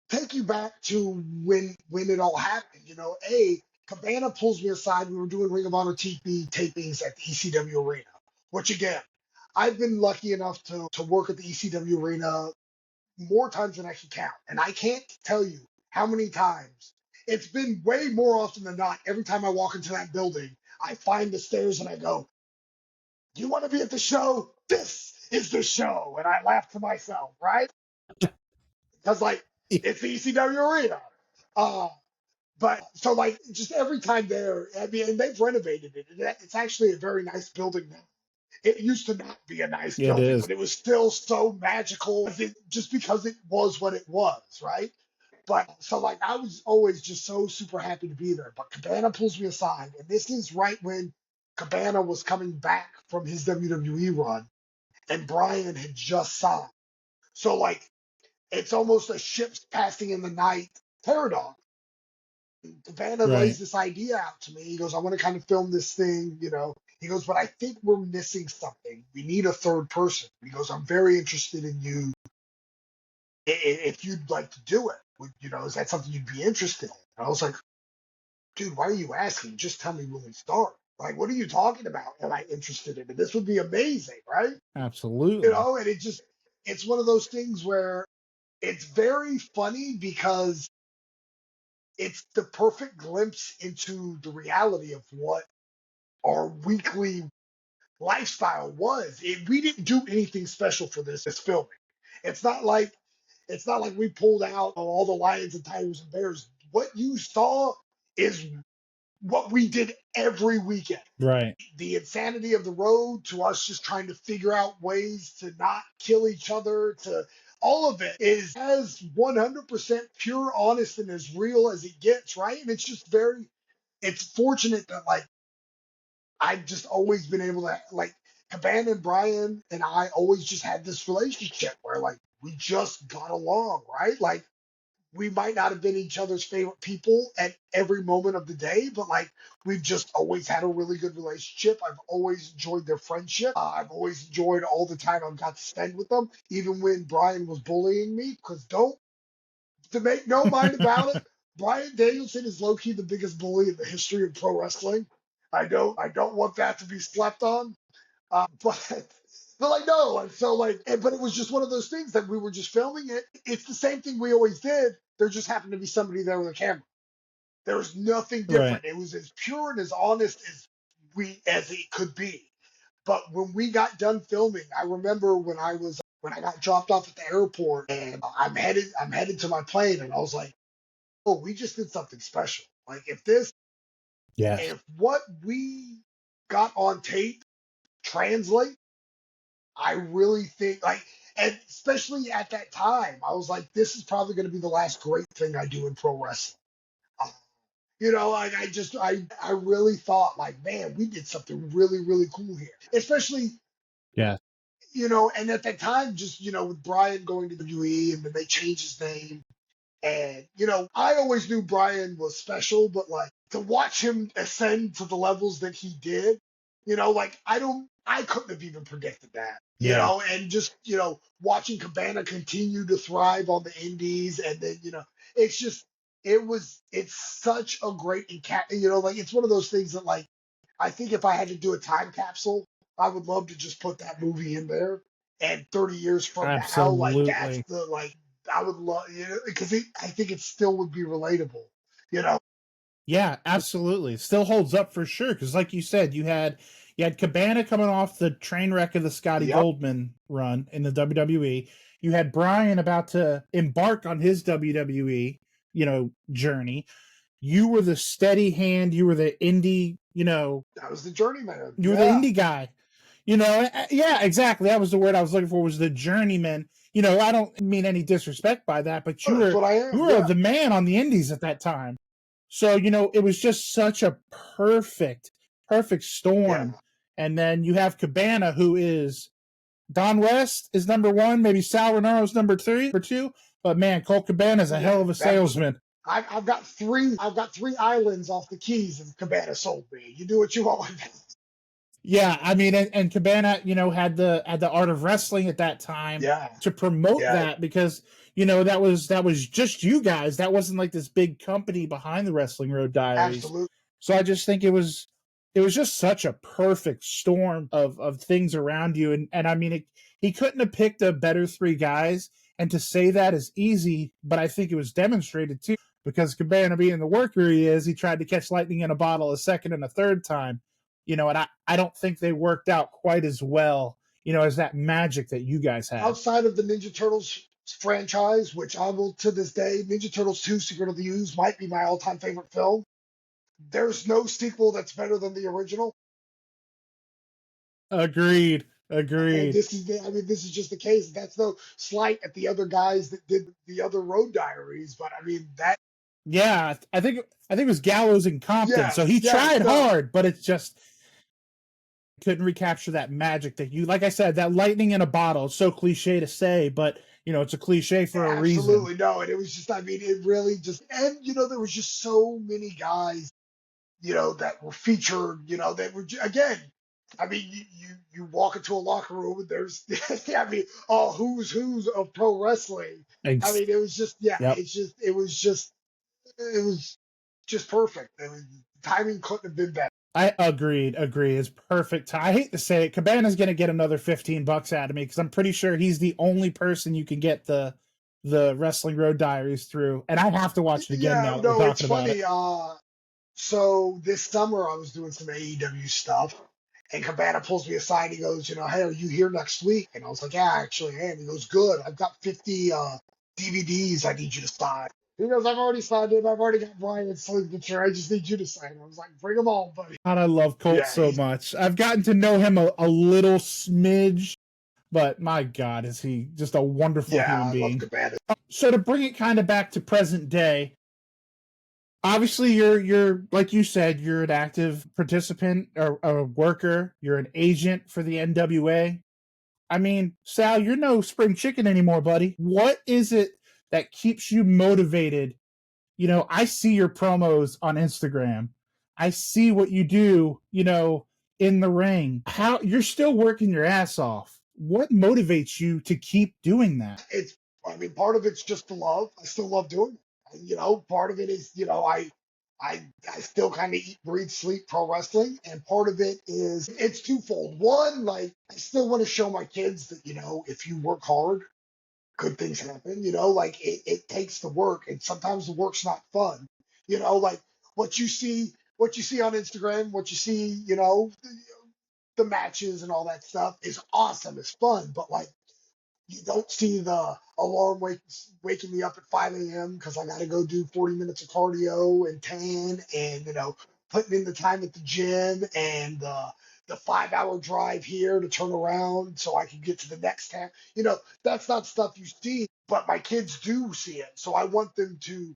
Take you back to when it all happened. Cabana pulls me aside. We were doing Ring of Honor TV tapings at the ECW Arena, which again, I've been lucky enough to work at the ECW Arena more times than I can count. And I can't tell you how many times. It's been way more often than not. Every time I walk into that building, I find the stairs and I go, "Do you want to be at the show? This is the show." And I laugh to myself, right? Because like it's the ECW Arena. But so like just every time there, I mean, and they've renovated it. It's actually a very nice building now. It used to not be a nice Yeah, it building, is. but it was still so magical just because it was what it was, right? But so like I was always just so super happy to be there. But Cabana pulls me aside, and this is right when Cabana was coming back from his WWE run, and Brian had just signed. So like it's almost a ships passing in the night paradox. Cabana lays Right. this idea out to me. He goes, "I want to kind of film this thing. He goes, "But I think we're missing something. We need a third person." He goes, "I'm very interested in you if you'd like to do it. Is that something you'd be interested in?" And I was like, "Dude, why are you asking? Just tell me when we start. Like, what are you talking about? Am I interested in it? This would be amazing, right?" Absolutely. And it's one of those things where it's very funny because it's the perfect glimpse into the reality of what our weekly lifestyle was. We didn't do anything special for this filming. It's not like we pulled out all the lions and tigers and bears. What you saw is what we did every weekend. Right. The insanity of the road to us just trying to figure out ways to not kill each other to all of it is as 100% pure, honest, and as real as it gets, right? And it's fortunate that like I've just always been able to like Cabana and Brian and I always just had this relationship where like we just got along, right? Like we might not have been each other's favorite people at every moment of the day, but like we've just always had a really good relationship. I've always enjoyed their friendship. I've always enjoyed all the time I've got to spend with them, even when Brian was bullying me. Because don't to make no mind about it, Brian Danielson is low key the biggest bully in the history of pro wrestling. I don't want that to be slept on. But like no, and so but it was just one of those things that we were just filming it. It's the same thing we always did. There just happened to be somebody there with a camera. There was nothing Right. different. It was as pure and as honest as it could be. But when we got done filming, I remember when I got dropped off at the airport and I'm headed to my plane and I was like, oh, we just did something special. Like Yes. if what we got on tape translate, I really think and especially at that time, I was like, this is probably going to be the last great thing I do in pro wrestling. Uh, I really thought like, man, we did something really, really cool here. Especially, Yeah. and at that time, just, with Brian going to WWE and then they changed his name. And, I always knew Brian was special, but like to watch him ascend to the levels that he did, I couldn't have even predicted that. Yeah, and just, watching Cabana continue to thrive on the indies. And then, it's just, it's such a great, like, it's one of those things that, like, I think if I had to do a time capsule, I would love to just put that movie in there. And 30 years from now, like, that's absolutely. the, like, I would love, because I think it still would be relatable, you know? Yeah, absolutely. Still holds up for sure. Because, like you said, you had Cabana coming off the train wreck of the Scotty Yep. Goldman run in the WWE. You had Brian about to embark on his WWE, journey. You were the steady hand. You were the indie, That was the journeyman. you were the Yeah. indie guy. Yeah, exactly. That was the word I was looking for. Was the journeyman. I don't mean any disrespect by that, but Oh, you that's were what I you am. were Yeah. the man on the indies at that time. So, it was just such a perfect Yeah. storm. And then you have Cabana, who is Don West is number one, maybe Sal Rinauro is number two. But man, Colt Cabana is a hell Yeah. of a That salesman. I've got three islands off the Keys and Cabana sold me. You do what you want. Yeah, I mean, and Cabana, had the art of wrestling at that time Yeah. to promote Yeah. that because that was just you guys. That wasn't like this big company behind the Wrestling Road Diaries. Absolutely. So I just think it was just such a perfect storm of things around you, and I mean, he couldn't have picked a better three guys. And to say that is easy, but I think it was demonstrated too because Cabana, being the worker he is, he tried to catch lightning in a bottle a second and a third time. And I don't think they worked out quite as well, as that magic that you guys had. Outside of the Ninja Turtles franchise, which I will to this day, Ninja Turtles 2 Secret of the Ooze might be my all-time favorite film. There's no sequel that's better than the original. Agreed. And Agreed. this is just the case. That's no slight at the other guys that did the other Road Diaries, but I mean that. Yeah, I think it was Gallows and Compton. So Yes, he yes, tried no, hard, but it's just couldn't recapture that magic that you, like I said, that lightning in a bottle. It's so cliche to say, but it's a cliche for a reason. absolutely no. And it was just, I mean, it really just, and there was just so many guys, that were featured, that were again. I mean, you walk into a locker room and there's, I mean, oh, who's of pro wrestling. I Ex- mean, it was just, yeah, yep. it was just perfect. Timing couldn't have been better. I agreed. It's perfect. I hate to say it, Cabana's going to get another $15 out of me because I'm pretty sure he's the only person you can get the Wrestling Road Diaries through, and I have to watch it again Yeah, now that we're no, it's talking about it. funny. So this summer I was doing some AEW stuff, and Cabana pulls me aside. He goes, hey, are you here next week? And I was like, yeah, I actually am. He goes, good. I've got 50 DVDs I need you to sign. He goes, I've already signed him. I've already got Brian's signature. I just need you to sign. I was like, bring them on, buddy. God, I love Colt Yeah, so much. I've gotten to know him a little smidge, but my God, is he just a wonderful yeah, human I love being. Cabana. So to bring it kind of back to present day, obviously you're like you said, you're an active participant or a worker. You're an agent for the NWA. I mean, Sal, you're no spring chicken anymore, buddy. What is it that keeps you motivated? I see your promos on Instagram. I see what you do, in the ring. How you're still working your ass off. What motivates you to keep doing that? I mean, part of it's just the love. I still love doing it. Part of it is, I still kind of eat, breathe, sleep pro wrestling, and part of it is it's twofold. One, like I still want to show my kids that if you work hard, good things happen. Like it takes the work, and sometimes the work's not fun. Like what you see on Instagram, what you see, the matches and all that stuff is awesome. It's fun, but like you don't see the alarm waking me up at 5 a.m. because I got to go do 40 minutes of cardio and tan and, putting in the time at the gym and the 5 hour drive here to turn around so I can get to the next town. That's not stuff you see, but my kids do see it. So I want them to,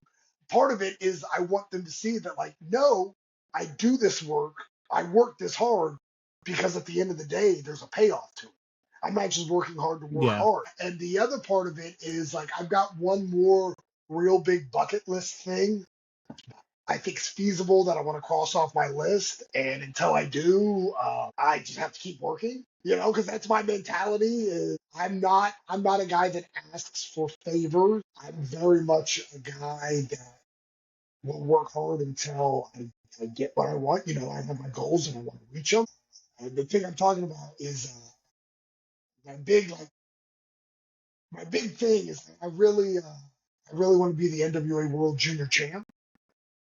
part of it is I want them to see that, like, no, I do this work. I work this hard because at the end of the day, there's a payoff to it. I'm not just working hard to work Yeah. hard. And the other part of it is like I've got one more real big bucket list thing. I think it's feasible that I want to cross off my list. And until I do, I just have to keep working, because that's my mentality. Is I'm not a guy that asks for favors. I'm very much a guy that will work hard until I get what I want. I have my goals and I want to reach them. And the thing I'm talking about is my big like my big thing is I really want to be the NWA World Junior Champ.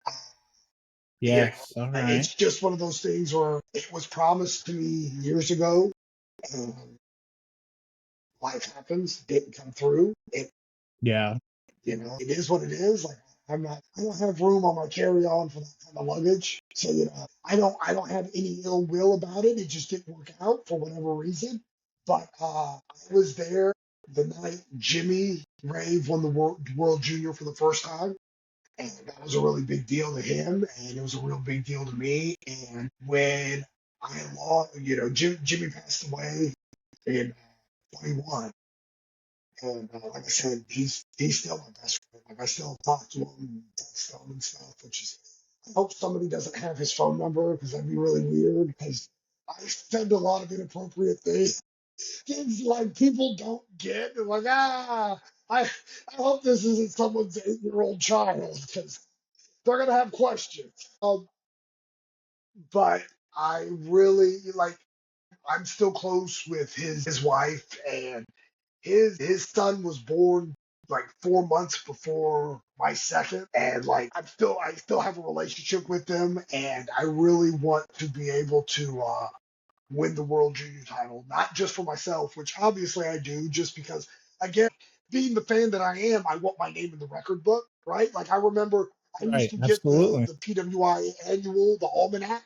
Uh, you know, Yes. All right. it's just one of those things where it was promised to me years ago. And life happens, didn't come through. Yeah. It is what it is. Like I don't have room on my carry-on for that kind of luggage. So, I don't have any ill will about it. It just didn't work out for whatever reason. But I was there the night Jimmy Rave won the World Junior for the first time. And that was a really big deal to him, and it was a real big deal to me. And when I lost, Jimmy passed away in 21, and like I said, he's still my best friend. Like I still talk to him, text him and stuff. Which is, I hope somebody doesn't have his phone number because that'd be really weird. Because I send a lot of inappropriate things like people don't get. They're like, I hope this isn't someone's 8-year-old child because they're gonna have questions. But I really like. I'm still close with his wife, and his son was born like 4 months before my second, and like I still have a relationship with them, and I really want to be able to win the world junior title, not just for myself, which obviously I do, just because, again, being the fan that I am, I want my name in the record book, right? Like I remember I used Right. to get the Absolutely. the PWI annual, the almanac,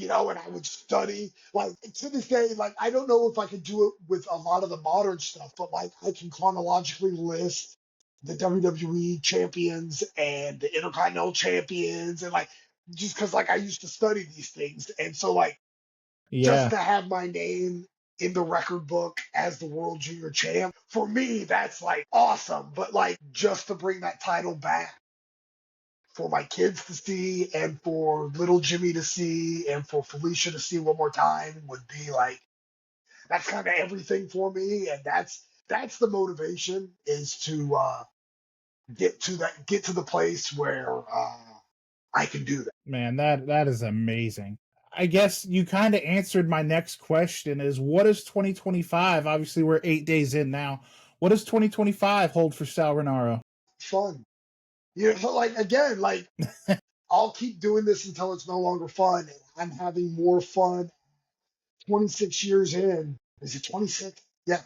and I would study. Like to this day, like I don't know if I could do it with a lot of the modern stuff, but like I can chronologically list the WWE champions and the Intercontinental champions, and like just because like I used to study these things, and so like just Yeah. to have my name in the record book as the world junior champ, for me, that's like awesome. But like just to bring that title back for my kids to see and for little Jimmy to see and for Felicia to see one more time would be like, that's kind of everything for me. And that's the motivation, is to get to the place where I can do that. Man, that is amazing. I guess you kind of answered my next question is what is 2025? Obviously, we're 8 days in now. What does 2025 hold for Sal Rinauro? Fun. So like again, like I'll keep doing this until it's no longer fun. And I'm having more fun 26 years in. Is it 26? Yeah.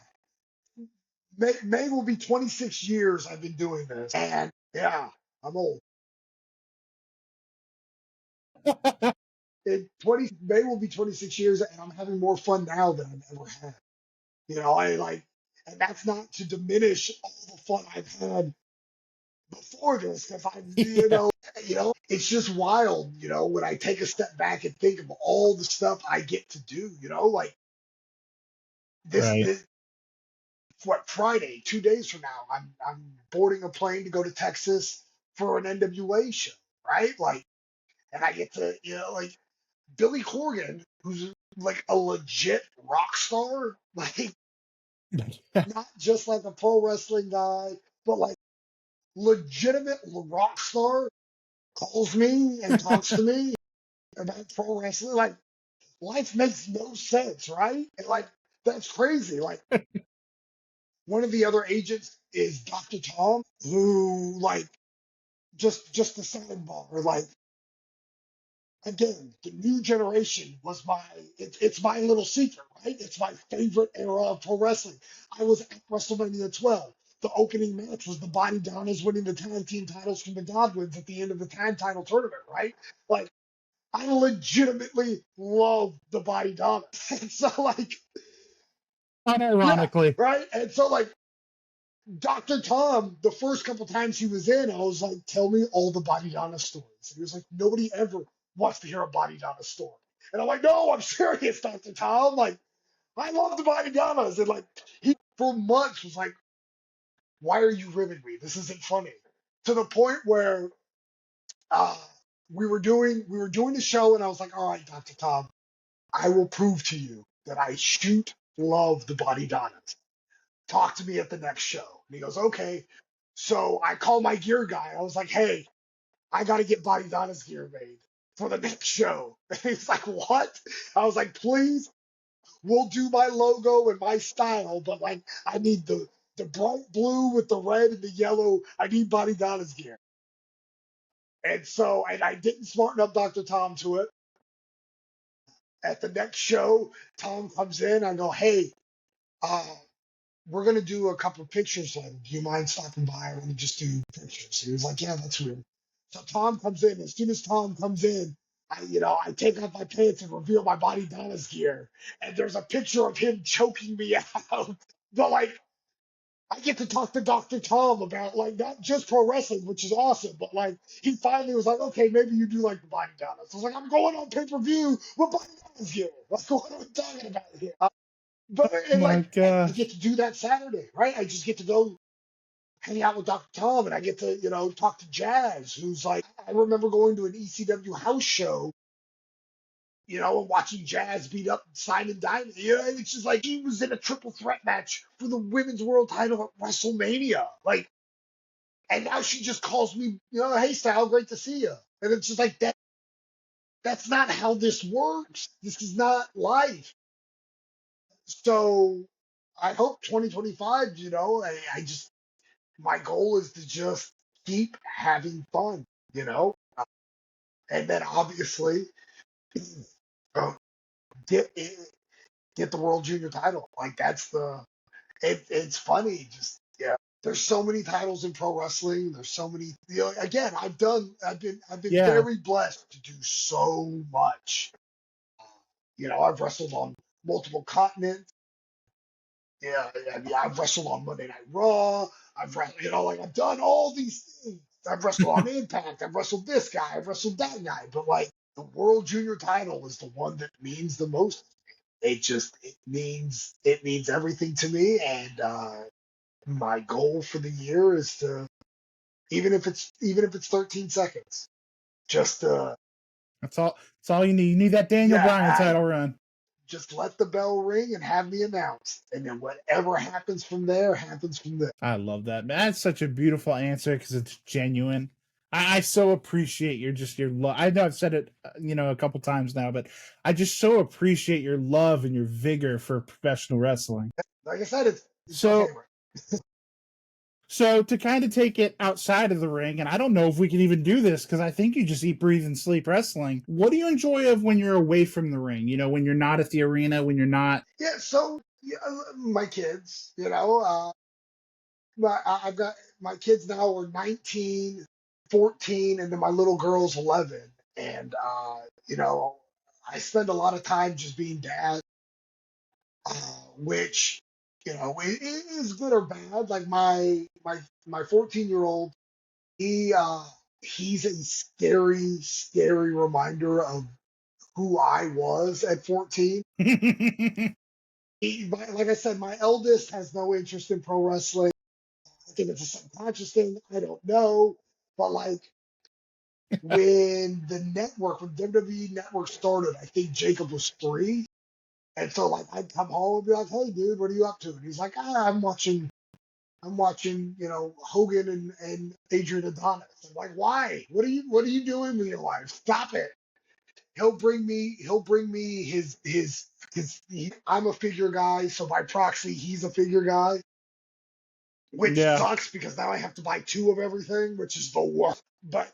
May will be 26 years I've been doing this. And yeah, I'm old. May will be 26 years, and I'm having more fun now than I've ever had. I like, and that's not to diminish all the fun I've had before this, because Yeah. it's just wild, when I take a step back and think of all the stuff I get to do, like Right. this what, Friday, 2 days from now, I'm boarding a plane to go to Texas for an NWA show, right? Like, and I get to, like Billy Corgan, who's like a legit rock star, like not just like a pro wrestling guy, but like legitimate rock star, calls me and talks to me about pro wrestling. Like, life makes no sense, right? And like, that's crazy. Like, one of the other agents is Dr. Tom, who like just a sidebar, like again, the new generation was it's my little secret, right? It's my favorite era of pro wrestling. I was at WrestleMania 12. The opening match was the Body Donnas winning the tag team titles from the Godwins at the end of the tag title tournament, right? Like, I legitimately love the Body Donnas. And so like, yeah, Unironically. right? And so like Dr. Tom, the first couple times he was in, I was like, tell me all the Body Donna stories. And he was like, nobody ever wants to hear a Body Donna story. And I'm like, no, I'm serious, Dr. Tom. Like, I love the Body Donnas. And like, he for months was like, why are you ribbing me? This isn't funny. To the point where uh, we were doing the show, and I was like, all right, Dr. Tom, I will prove to you that I love the body Donnas. Talk to me at the next show. And he goes, okay. So I call my gear guy. I was like, hey, I got to get Body Donna's gear made for the next show. And he's like, what? I was like, please, we'll do my logo and my style, but like, I need the bright blue with the red and the yellow. I need Body Donna's gear. And I didn't smarten up Dr. Tom to it. At the next show, Tom comes in. I go, hey, uh, we're gonna do a couple of pictures later. Do you mind stopping by? I want to just do pictures. He was like, yeah, that's weird. So Tom comes in. As soon as Tom comes in, I take off my pants and reveal my Body Donna's gear. And there's a picture of him choking me out. But like, I get to talk to Dr. Tom about like not just pro wrestling, which is awesome, but like he finally was like, okay, maybe you do like the Body Donnas. So I was like, I'm going on pay-per-view with Body Donna's gear. That's what I'm talking about here. But and My like I get gosh. to do that Saturday, right? I just get to go hang out with Dr. Tom, and I get to talk to Jazz, who's like I remember going to an ECW house show, and watching Jazz beat up Simon Diamond. And it's just like he was in a triple threat match for the women's world title at WrestleMania, like, and now she just calls me, hey Sal, great to see you, and it's just like that. That's not how this works. This is not life. So I hope 2025, I just my goal is to just keep having fun, you know, and then obviously uh, get get the world junior title. Like that's it's funny. Just yeah, there's so many titles in pro wrestling. There's so many. Again, I've been Yeah. very blessed to do so much. I've wrestled on multiple continents. Yeah, I mean, I've wrestled on Monday Night Raw. I've wrestled, like I've done all these things. I've wrestled on Impact. I've wrestled this guy. I've wrestled that guy. But like the World Junior title is the one that means the most. It means everything to me. And my goal for the year is to even if it's 13 seconds, just That's all you need. You need that Daniel yeah, Bryan title run. just let the bell ring and have me announced, and then whatever happens from there happens from there. I love that. Man, that's such a beautiful answer because it's genuine. I so appreciate your love. I know I've said it, a couple times now, but I just so appreciate your love and your vigor for professional wrestling. Like I said, it's my So, favorite. so to kind of take it outside of the ring, and I don't know if we can even do this because I think you just eat, breathe, and sleep wrestling. What do you enjoy of when you're away from the ring? When you're not at the arena, when you're not. Yeah, so yeah, my kids, I've got my kids now are 19, 14, and then my little girl's 11. And, I spend a lot of time just being dad, which, it is good or bad. Like my 14-year-old, he's a scary, scary reminder of who I was at 14. Like I said, my eldest has no interest in pro wrestling. I think it's a subconscious thing. I don't know. But like when WWE Network started, I think Jacob was 3. And so like I'd come home and be like, hey dude, what are you up to? And he's like, I'm watching, Hogan and Adrian Adonis. I'm like, why? What are you doing with your life? Stop it. He'll bring me I'm a figure guy, so by proxy he's a figure guy, which Yeah. sucks because now I have to buy 2 of everything, which is the worst. But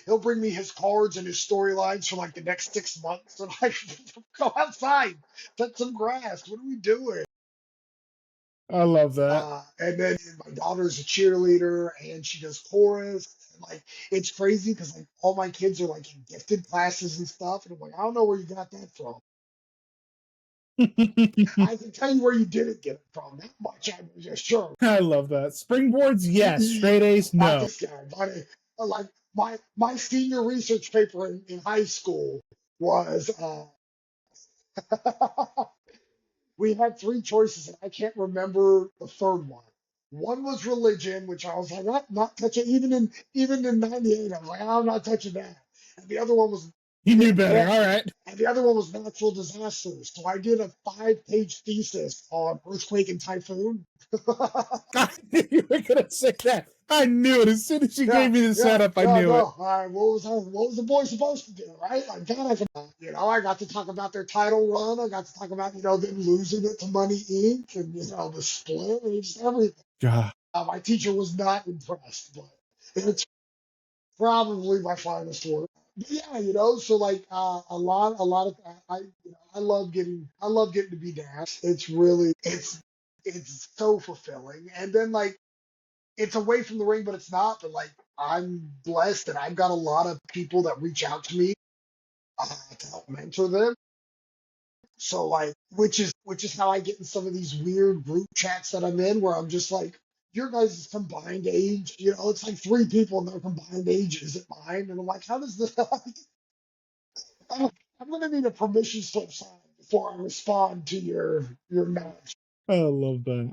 he'll bring me his cards and his storylines for like the next 6 months, and I go outside, touch some grass. What are we doing? I love that. And then my daughter's a cheerleader and she does chorus. And like it's crazy because like all my kids are like in gifted classes and stuff, and I'm like, I don't know where you got that from. I can tell you where you didn't get it from. That much I'm just sure. I love that. Springboards, yes. Straight A's, Not no. this guy. Like my senior research paper in high school was we had 3 choices and I can't remember the third one. One was religion, which I was like, not touching. Even in '98, I was like, I'm not touching that. and the other one was You knew better. yeah, All right. and the other one was natural disasters. So I did a 5-page thesis on earthquake and typhoon. I knew you were going to say that. I knew it. As soon as you Yeah, gave me the yeah, setup, I yeah, knew no. it. All right, what was the boy supposed to do, right? Like, God, I got to talk about their title run. I got to talk about, them losing it to Money Inc. and, the split and just everything. God. My teacher was not impressed, but it's probably my finest work. But yeah, so like a lot of I love getting to be dad. It's so fulfilling. And then like it's away from the ring, but it's not. But like I'm blessed that I've got a lot of people that reach out to me to help mentor them. So like, which is how I get in some of these weird group chats that I'm in, where I'm just like, your guys' combined age, it's like 3 people and their combined age isn't mine, and I'm like, how does this? I'm gonna need a permission slip signed before I respond to your match. I love that.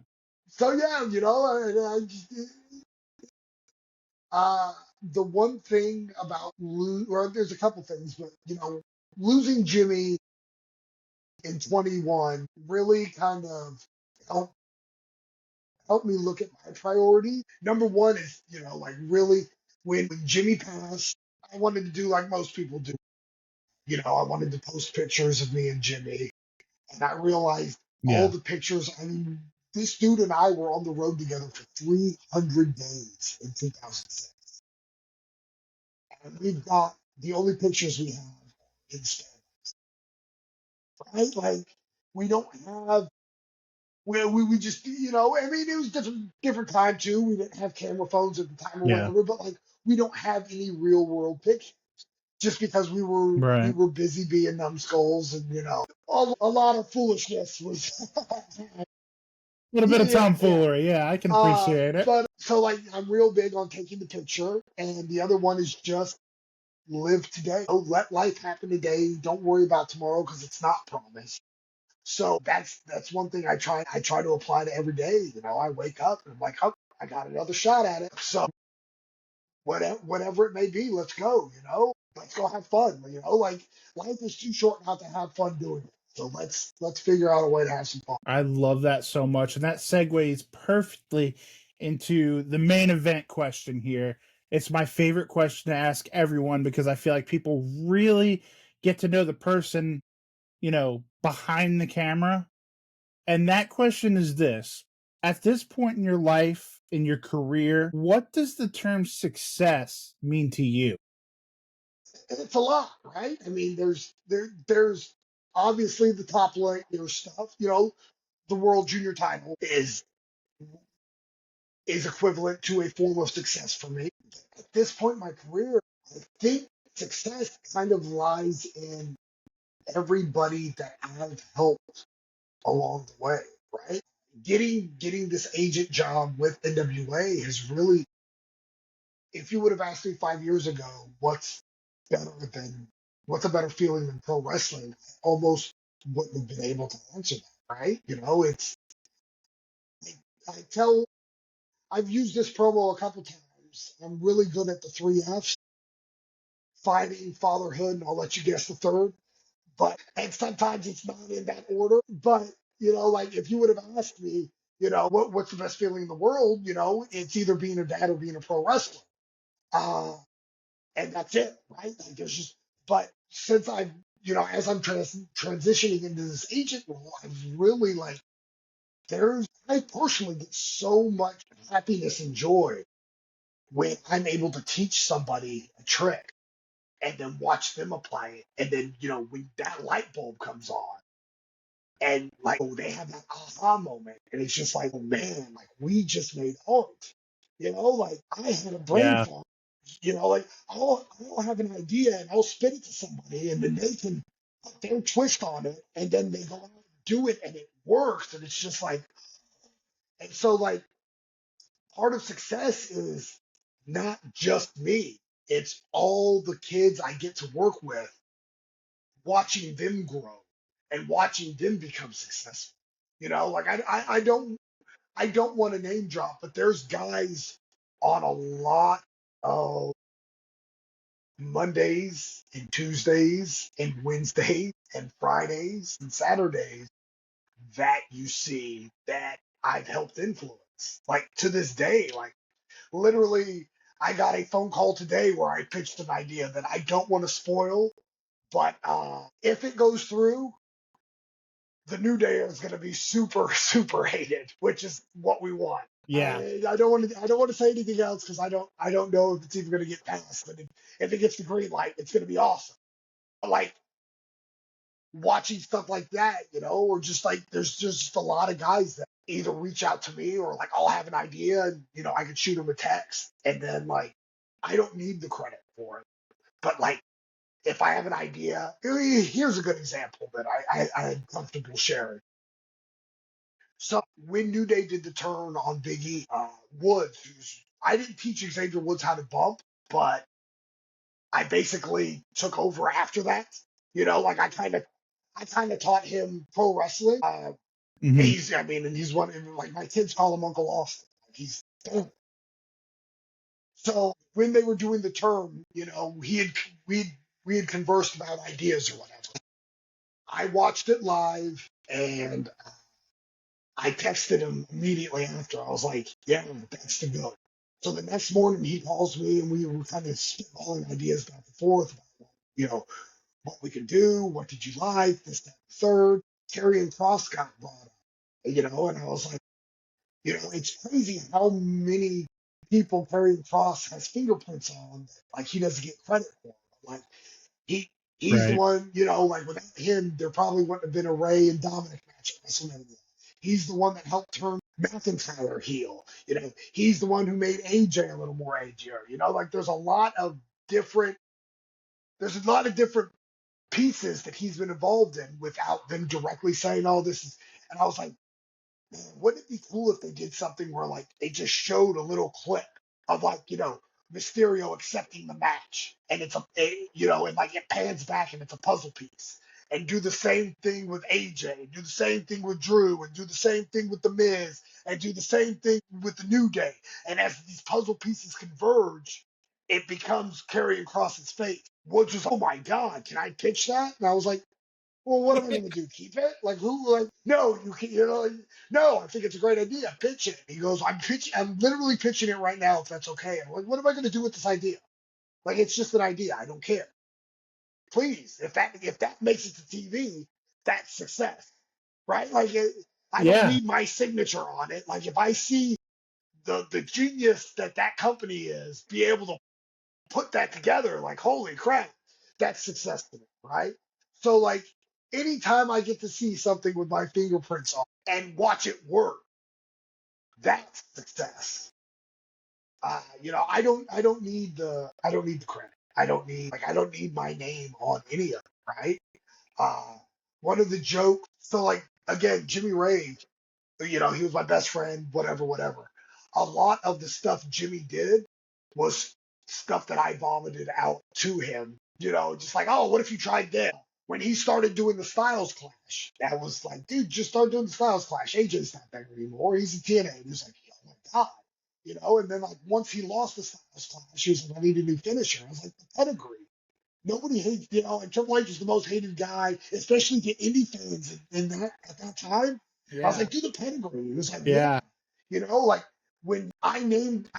So yeah, Uh, the one thing about or there's a couple things, but losing Jimmy in 21 really kind of helped me look at my priority. Number one is, like really when Jimmy passed, I wanted to do like most people do. I wanted to post pictures of me and Jimmy, and I realized all Yeah. the pictures. I mean, this dude and I were on the road together for 300 days in 2006. And we've got the only pictures we have in Spain, right? Like we don't have where we just I mean it was different time too. We didn't have camera phones at the time or Yeah. whatever, but like we don't have any real world pictures just because we Right. were busy being numbskulls and a lot of foolishness was A little bit of yeah, yeah. tomfoolery. Yeah, I can appreciate it. But so like I'm real big on taking the picture, and the other one is just live today. Let life happen today. Don't worry about tomorrow because it's not promised. So that's one thing I try to apply to every day. I wake up and I'm like, oh, I got another shot at it. So whatever it may be, let's go. Let's go have fun. Like life is too short not to have fun doing it. So let's figure out a way to have some fun. I love that so much. And that segues perfectly into the main event question here. It's my favorite question to ask everyone because I feel like people really get to know the person, behind the camera. And that question is this: at this point in your life, in your career, what does the term success mean to you? And it's a lot, right? I mean, there's obviously the top layer stuff. The world junior title is equivalent to a form of success for me. At this point in my career, I think success kind of lies in everybody that I've helped along the way, right? Getting this agent job with NWA has really, if you would have asked me 5 years ago, better than what's a better feeling than pro wrestling, I almost wouldn't have been able to answer that, right? I tell I've used this promo a couple times. I'm really good at the 3 F's: fighting, fatherhood, and I'll let you guess the third. And sometimes it's not in that order. But, like if you would have asked me, what's the best feeling in the world, it's either being a dad or being a pro wrestler. Uh, and that's it, right? Like there's just, but since as I'm transitioning into this agent role, I've really like, I personally get so much happiness and joy when I'm able to teach somebody a trick and then watch them apply it. And then, when that light bulb comes on and like, oh, they have that aha moment. And it's just like, oh man, like we just made art. Like I had a brain Yeah. fart. Like I'll have an idea and I'll spit it to somebody and then they can put their twist on it and then they go out and do it and it works. And it's just like, and so like part of success is not just me. It's all the kids I get to work with, watching them grow and watching them become successful. Like I don't want to name drop, but there's guys on a lot of Mondays and Tuesdays and Wednesdays and Fridays and Saturdays that you see that I've helped influence. Like to this day, like literally, I got a phone call today where I pitched an idea that I don't want to spoil, but if it goes through, the New Day is going to be super, super hated, which is what we want. Yeah. I don't want to say anything else because I don't know if it's even going to get passed. But if it gets the green light, it's going to be awesome. Like watching stuff like that, or just like there's just a lot of guys that either reach out to me or like I'll have an idea and I can shoot them a text and then like I don't need the credit for it. But like if I have an idea, here's a good example that I'm comfortable sharing. So when New Day did the turn on Big E, Woods, I didn't teach Xavier Woods how to bump, but I basically took over after that. Like I kind of taught him pro wrestling. Mm-hmm. I mean, and he's one, like my kids call him Uncle Austin. Like he's, so when they were doing the term, we had conversed about ideas or whatever. I watched it live and I texted him immediately after. I was like, yeah, that's the go. So the next morning he calls me and we were kind of spitballing ideas back and forth about, what we could do, what did you like, this, that, and third. Karrion Cross got brought up, and I was like, it's crazy how many people Karrion Cross has fingerprints on that, like he doesn't get credit for. Like he he's the Right. one, like without him, there probably wouldn't have been a Ray and Dominic match at WrestleMania. He's the one that helped turn McIntyre heel. He's the one who made AJ a little more edgier. Like different there's a lot of different pieces that he's been involved in without them directly saying, "Oh, this is." And I was like, man, wouldn't it be cool if they did something where like they just showed a little clip of like Mysterio accepting the match, and and like it pans back and it's a puzzle piece, and do the same thing with AJ, do the same thing with Drew, and do the same thing with the Miz, and do the same thing with the New Day, and as these puzzle pieces converge, it becomes Karrion Cross's face. Which was, oh my god, can I pitch that? And I was like, well, what am I going to do? Keep it? Like who? Like no, you can. No. I think it's a great idea. Pitch it. He goes, I'm pitching. I'm literally pitching it right now. If that's okay. I'm like, what am I going to do with this idea? Like it's just an idea. I don't care. Please, if that makes it to TV, that's success, right? Like I don't Yeah. need my signature on it. Like if I see the genius that company is, be able to put that together, like holy crap, that's success to me, right? So like anytime I get to see something with my fingerprints on and watch it work, that's success. I don't need the credit. I don't need my name on any of it, right? Uh, one of the jokes. So like again, Jimmy Rave, he was my best friend, whatever, whatever. A lot of the stuff Jimmy did was stuff that I vomited out to him, just like, oh, what if you tried this? When he started doing the Styles Clash, that was like, dude, just start doing the Styles Clash. AJ's not there anymore. He's a TNA. And he was like, oh my God. And then like once he lost the Styles Clash, he was like, I need a new finisher. I was like, the pedigree. Nobody hates, and Triple H is the most hated guy, especially the indie fans in that at that time. I was Yeah. like, do the pedigree. He was like, yeah. Yeah. Like when I named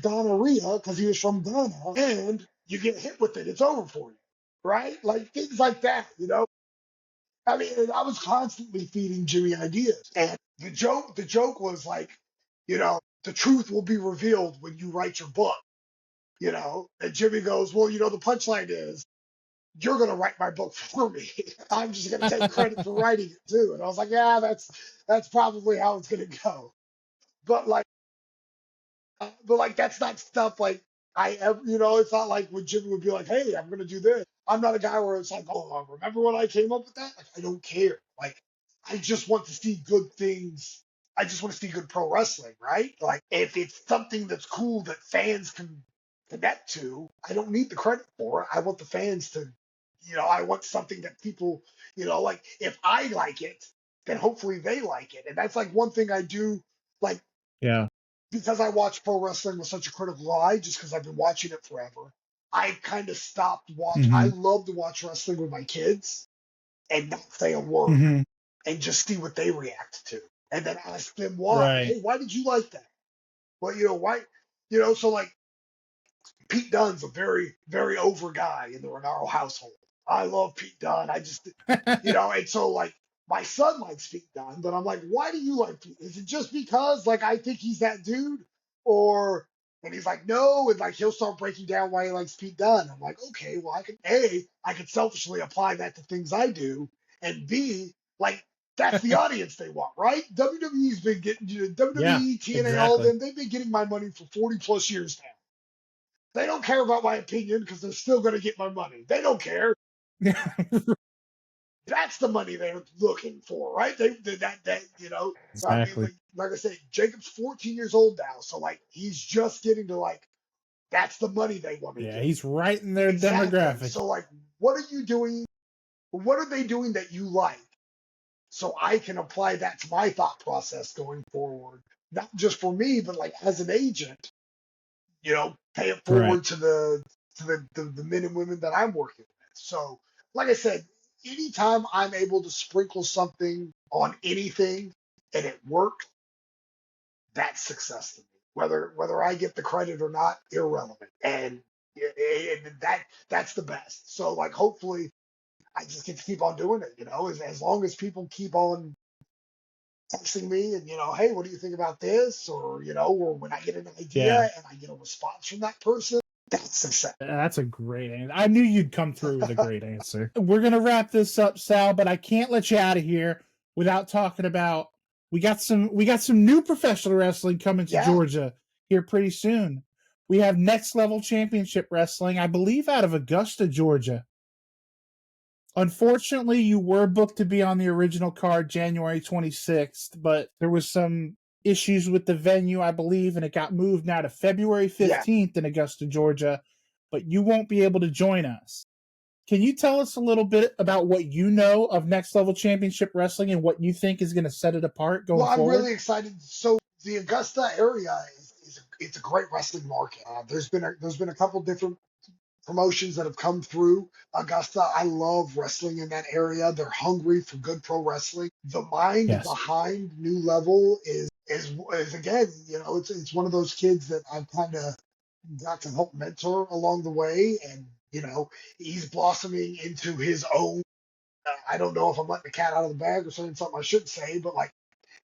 gonorrhea because he was from Ghana, and you get hit with it, it's over for you, right? Like things like that. I mean, I was constantly feeding Jimmy ideas, and the joke was like, the truth will be revealed when you write your book. And Jimmy goes, well, the punchline is you're going to write my book for me. I'm just going to take credit for writing it too. And I was like, yeah, that's probably how it's going to go. But like, that's not stuff like I ever, it's not like when Jimmy would be like, hey, I'm going to do this. I'm not a guy where it's like, oh, remember when I came up with that? Like, I don't care. Like, I just want to see good things. I just want to see good pro wrestling, right? Like, if it's something that's cool that fans can connect to, I don't need the credit for it. I want the fans to, I want something that people, like, if I like it, then hopefully they like it. And that's like one thing I do, like, Yeah. because I watch pro wrestling with such a critical eye, just because I've been watching it forever. I kind of stopped watching. I Mm-hmm. love to watch wrestling with my kids and not say a word Mm-hmm. and just see what they react to. And then ask them why. Right. Hey, why did you like that? Well, why? So like Pete Dunne's a very, very over guy in the Rinauro household. I love Pete Dunne. And so like my son likes Pete Dunne, but I'm like, why do you like Pete? Is it just because like I think he's that dude? Or and he's like, no, and like he'll start breaking down why he likes Pete Dunne. I'm like, okay, well I could selfishly apply that to things I do, and B, like that's the audience they want, right? WWE's been getting Yeah, WWE, TNA, all of exactly. them, they've been getting my money for 40 plus years now. They don't care about my opinion because they're still going to get my money. They don't care. That's the money they're looking for, right? So I mean, Exactly. like I said, Jacob's 14 years old now, so like he's just getting to like that's the money they want to Yeah, get. he's right in their Exactly. demographic. So like, what are you doing? What are they doing that you like? So I can apply that to my thought process going forward, not just for me, but like as an agent, pay it Right. forward to the men and women that I'm working with. So, like I said, anytime I'm able to sprinkle something on anything and it works, that's success to me. Whether I get the credit or not, irrelevant. And that's the best. So, like, hopefully, I just get to keep on doing it. As long as people keep on texting me and hey, what do you think about this? Or when I get an Yeah. idea and I get a response from that person, that's success. That's a great answer. I knew you'd come through with a great answer. We're gonna wrap this up, Sal, but I can't let you out of here without talking about we got some new professional wrestling coming to Yeah, Georgia here pretty soon. We have Next Level Championship Wrestling, I believe out of Augusta, Georgia. Unfortunately, you were booked to be on the original card January 26th, but there was some issues with the venue, I believe, and it got moved now to February yeah. 15th in Augusta, Georgia. But you won't be able to join us. Can you tell us a little bit about what you know of Next Level Championship Wrestling and what you think is going to set it apart Well, going I'm forward? really excited. So the Augusta area it's a great wrestling market. There's been a couple different promotions that have come through Augusta. I love wrestling in that area. They're hungry for good pro wrestling. The mind Yes. behind New Level is again, it's one of those kids that I've kind of got to help mentor along the way, and he's blossoming into his own. I don't know if I'm letting the cat out of the bag or saying something I shouldn't say, but like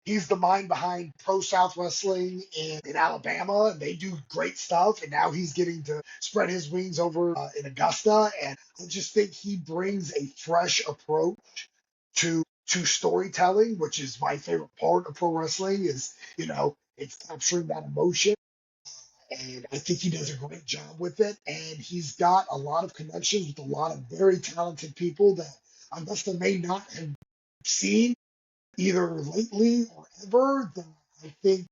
he's the mind behind Pro South Wrestling in Alabama, and they do great stuff. And now he's getting to spread his wings over in Augusta, and I just think he brings a fresh approach to storytelling, which is my favorite part of pro wrestling. It's capturing that emotion. And I think he does a great job with it. And he's got a lot of connections with a lot of very talented people that Augusta may not have seen either lately or ever, then I think,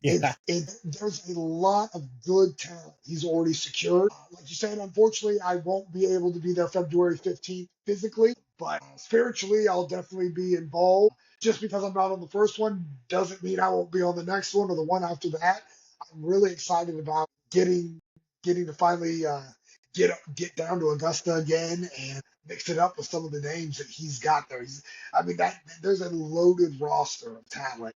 Yeah. there's a lot of good talent he's already secured. Like you said, unfortunately, I won't be able to be there February 15th physically, but spiritually, I'll definitely be involved. Just because I'm not on the first one doesn't mean I won't be on the next one or the one after that. I'm really excited about getting to finally get down to Augusta again and mix it up with some of the names that he's got there. I mean that there's a loaded roster of talent.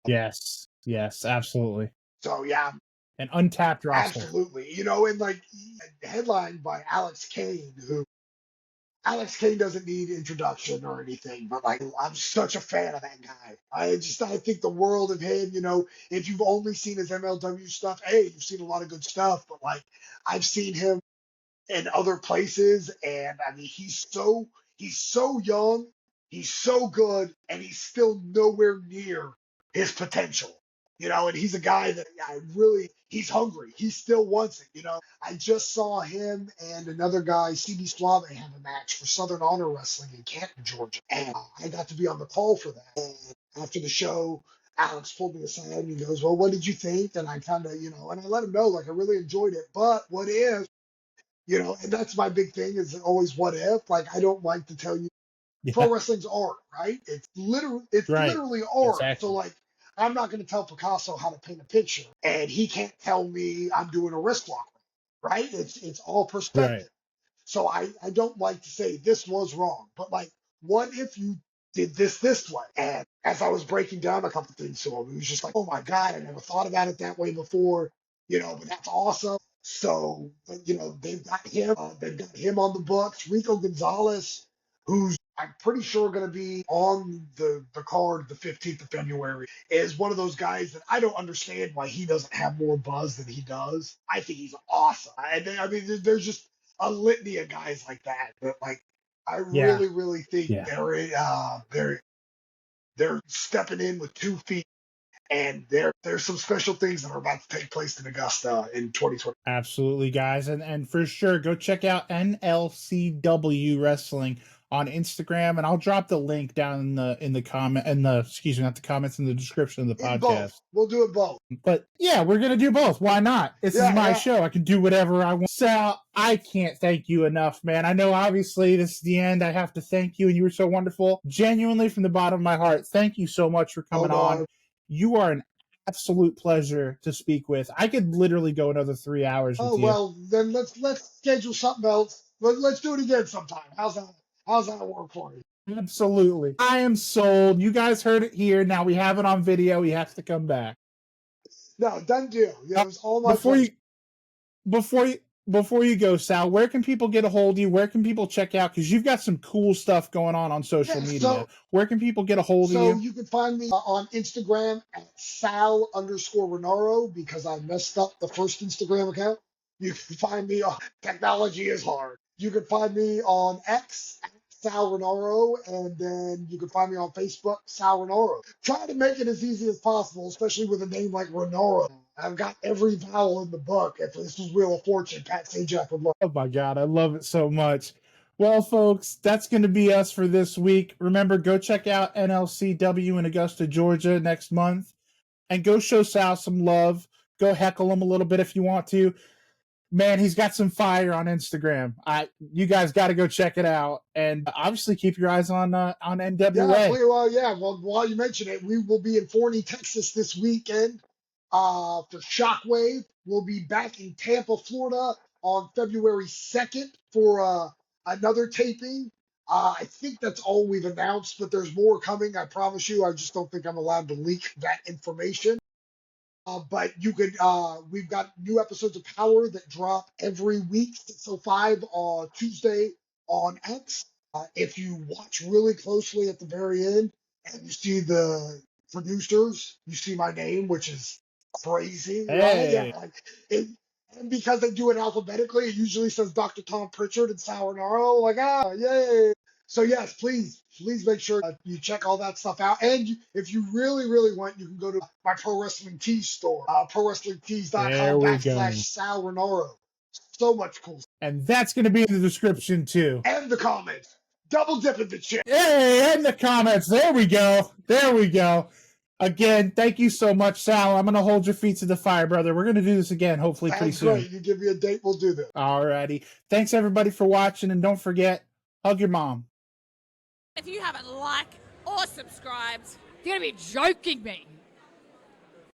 Yes. Yes, absolutely. So yeah, An untapped roster. absolutely. And like headlined by Alex Kane, who Alex Kane doesn't need introduction or anything, but like I'm such a fan of that guy. I think the world of him. If you've only seen his MLW stuff, hey, you've seen a lot of good stuff, but like I've seen him in other places. And I mean, he's so young, he's so good, and he's still nowhere near his potential. And he's a guy that he's hungry. He still wants it. I just saw him and another guy, CB Suave, have a match for Southern Honor Wrestling in Canton, Georgia, and I got to be on the call for that. And after the show, Alex pulled me aside and he goes, "Well, what did you think?" And I kind of, and I let him know like I really enjoyed it, but what if and that's my big thing is always what if. Like I don't like to tell you Yeah. pro wrestling's art, right? It's Right. literally art. So Exactly. like I'm not going to tell Picasso how to paint a picture, and he can't tell me I'm doing a wrist lock. right? It's all perspective. Right. So I don't like to say this was wrong, but like, what if you did this way? And as I was breaking down a couple things to him, he was just like, oh my God, I never thought about it that way before, but that's awesome. So, they've got him on the books. Rico Gonzalez, who's I'm pretty sure going to be on the card the 15th of February, is one of those guys that I don't understand why he doesn't have more buzz than he does. I think he's awesome. I mean, there's just a litany of guys like that. But like, I Yeah. really think Yeah. they're stepping in with 2 feet, and there's some special things that are about to take place in Augusta in 2020. Absolutely, guys, and for sure, go check out NLCW Wrestling on Instagram, and I'll drop the link down in the comment in the excuse me, not the comments, in the description of the In both, podcast. we'll do it both. But yeah, we're gonna do both. Why not? This is my show. I can do whatever I want. Sal, I can't thank you enough, man. I know obviously this is the end. I have to thank you, and you were so wonderful. Genuinely from the bottom of my heart, thank you so much for coming on. You are an absolute pleasure to speak with. I could literally go another 3 hours with you. Well, then let's schedule something else. Let's do it again sometime. How's that work for you? Absolutely. I am sold. You guys heard it here. Now we have it on video. He has to come back. No, done deal. It was all my pleasure. Before you go, Sal, where can people get a hold of you? Where can people check out? Because you've got some cool stuff going on social media. Where can people get a hold of you? So you can find me on Instagram at Sal_Rinauro, because I messed up the first Instagram account. You can find me on Technology is Hard. You can find me on X at Sal Rinauro, and then you can find me on Facebook, Sal Rinauro. Try to make it as easy as possible, especially with a name like Rinauro. I've got every vowel in the book. If this was Wheel of Fortune, Pat Sajak would love. Oh my God, I love it so much. Well, folks, that's going to be us for this week. Remember, go check out NLCW in Augusta, Georgia next month, and go show Sal some love. Go heckle him a little bit if you want to. Man, he's got some fire on Instagram. You guys got to go check it out, and obviously keep your eyes on NWA. Well, while you mention it, we will be in Forney, Texas this weekend for Shockwave. We'll be back in Tampa, Florida on February 2nd for another taping. I think that's all we've announced, but there's more coming. I promise you. I just don't think I'm allowed to leak that information. But you could, we've got new episodes of Power that drop every week, 6:05 on Tuesday on X. If you watch really closely at the very end and you see the producers, you see my name, which is crazy, right? Yeah, and because they do it alphabetically, it usually says Dr. Tom Pritchard and Sal Rinauro. Like, yay. So yes, please make sure you check all that stuff out. And if you really want, you can go to my Pro Wrestling Tees store, prowrestlingtees.com/Sal Rinauro. So much cool. And that's going to be in the description too. And the comments. Double dipping the chip. Hey, and the comments. There we go. Again, thank you so much, Sal. I'm going to hold your feet to the fire, brother. We're going to do this again, hopefully pretty soon. That's great. You give me a date, we'll do this. Alrighty. Thanks, everybody, for watching. And don't forget, hug your mom. If you haven't liked or subscribed, you're going to be joking me.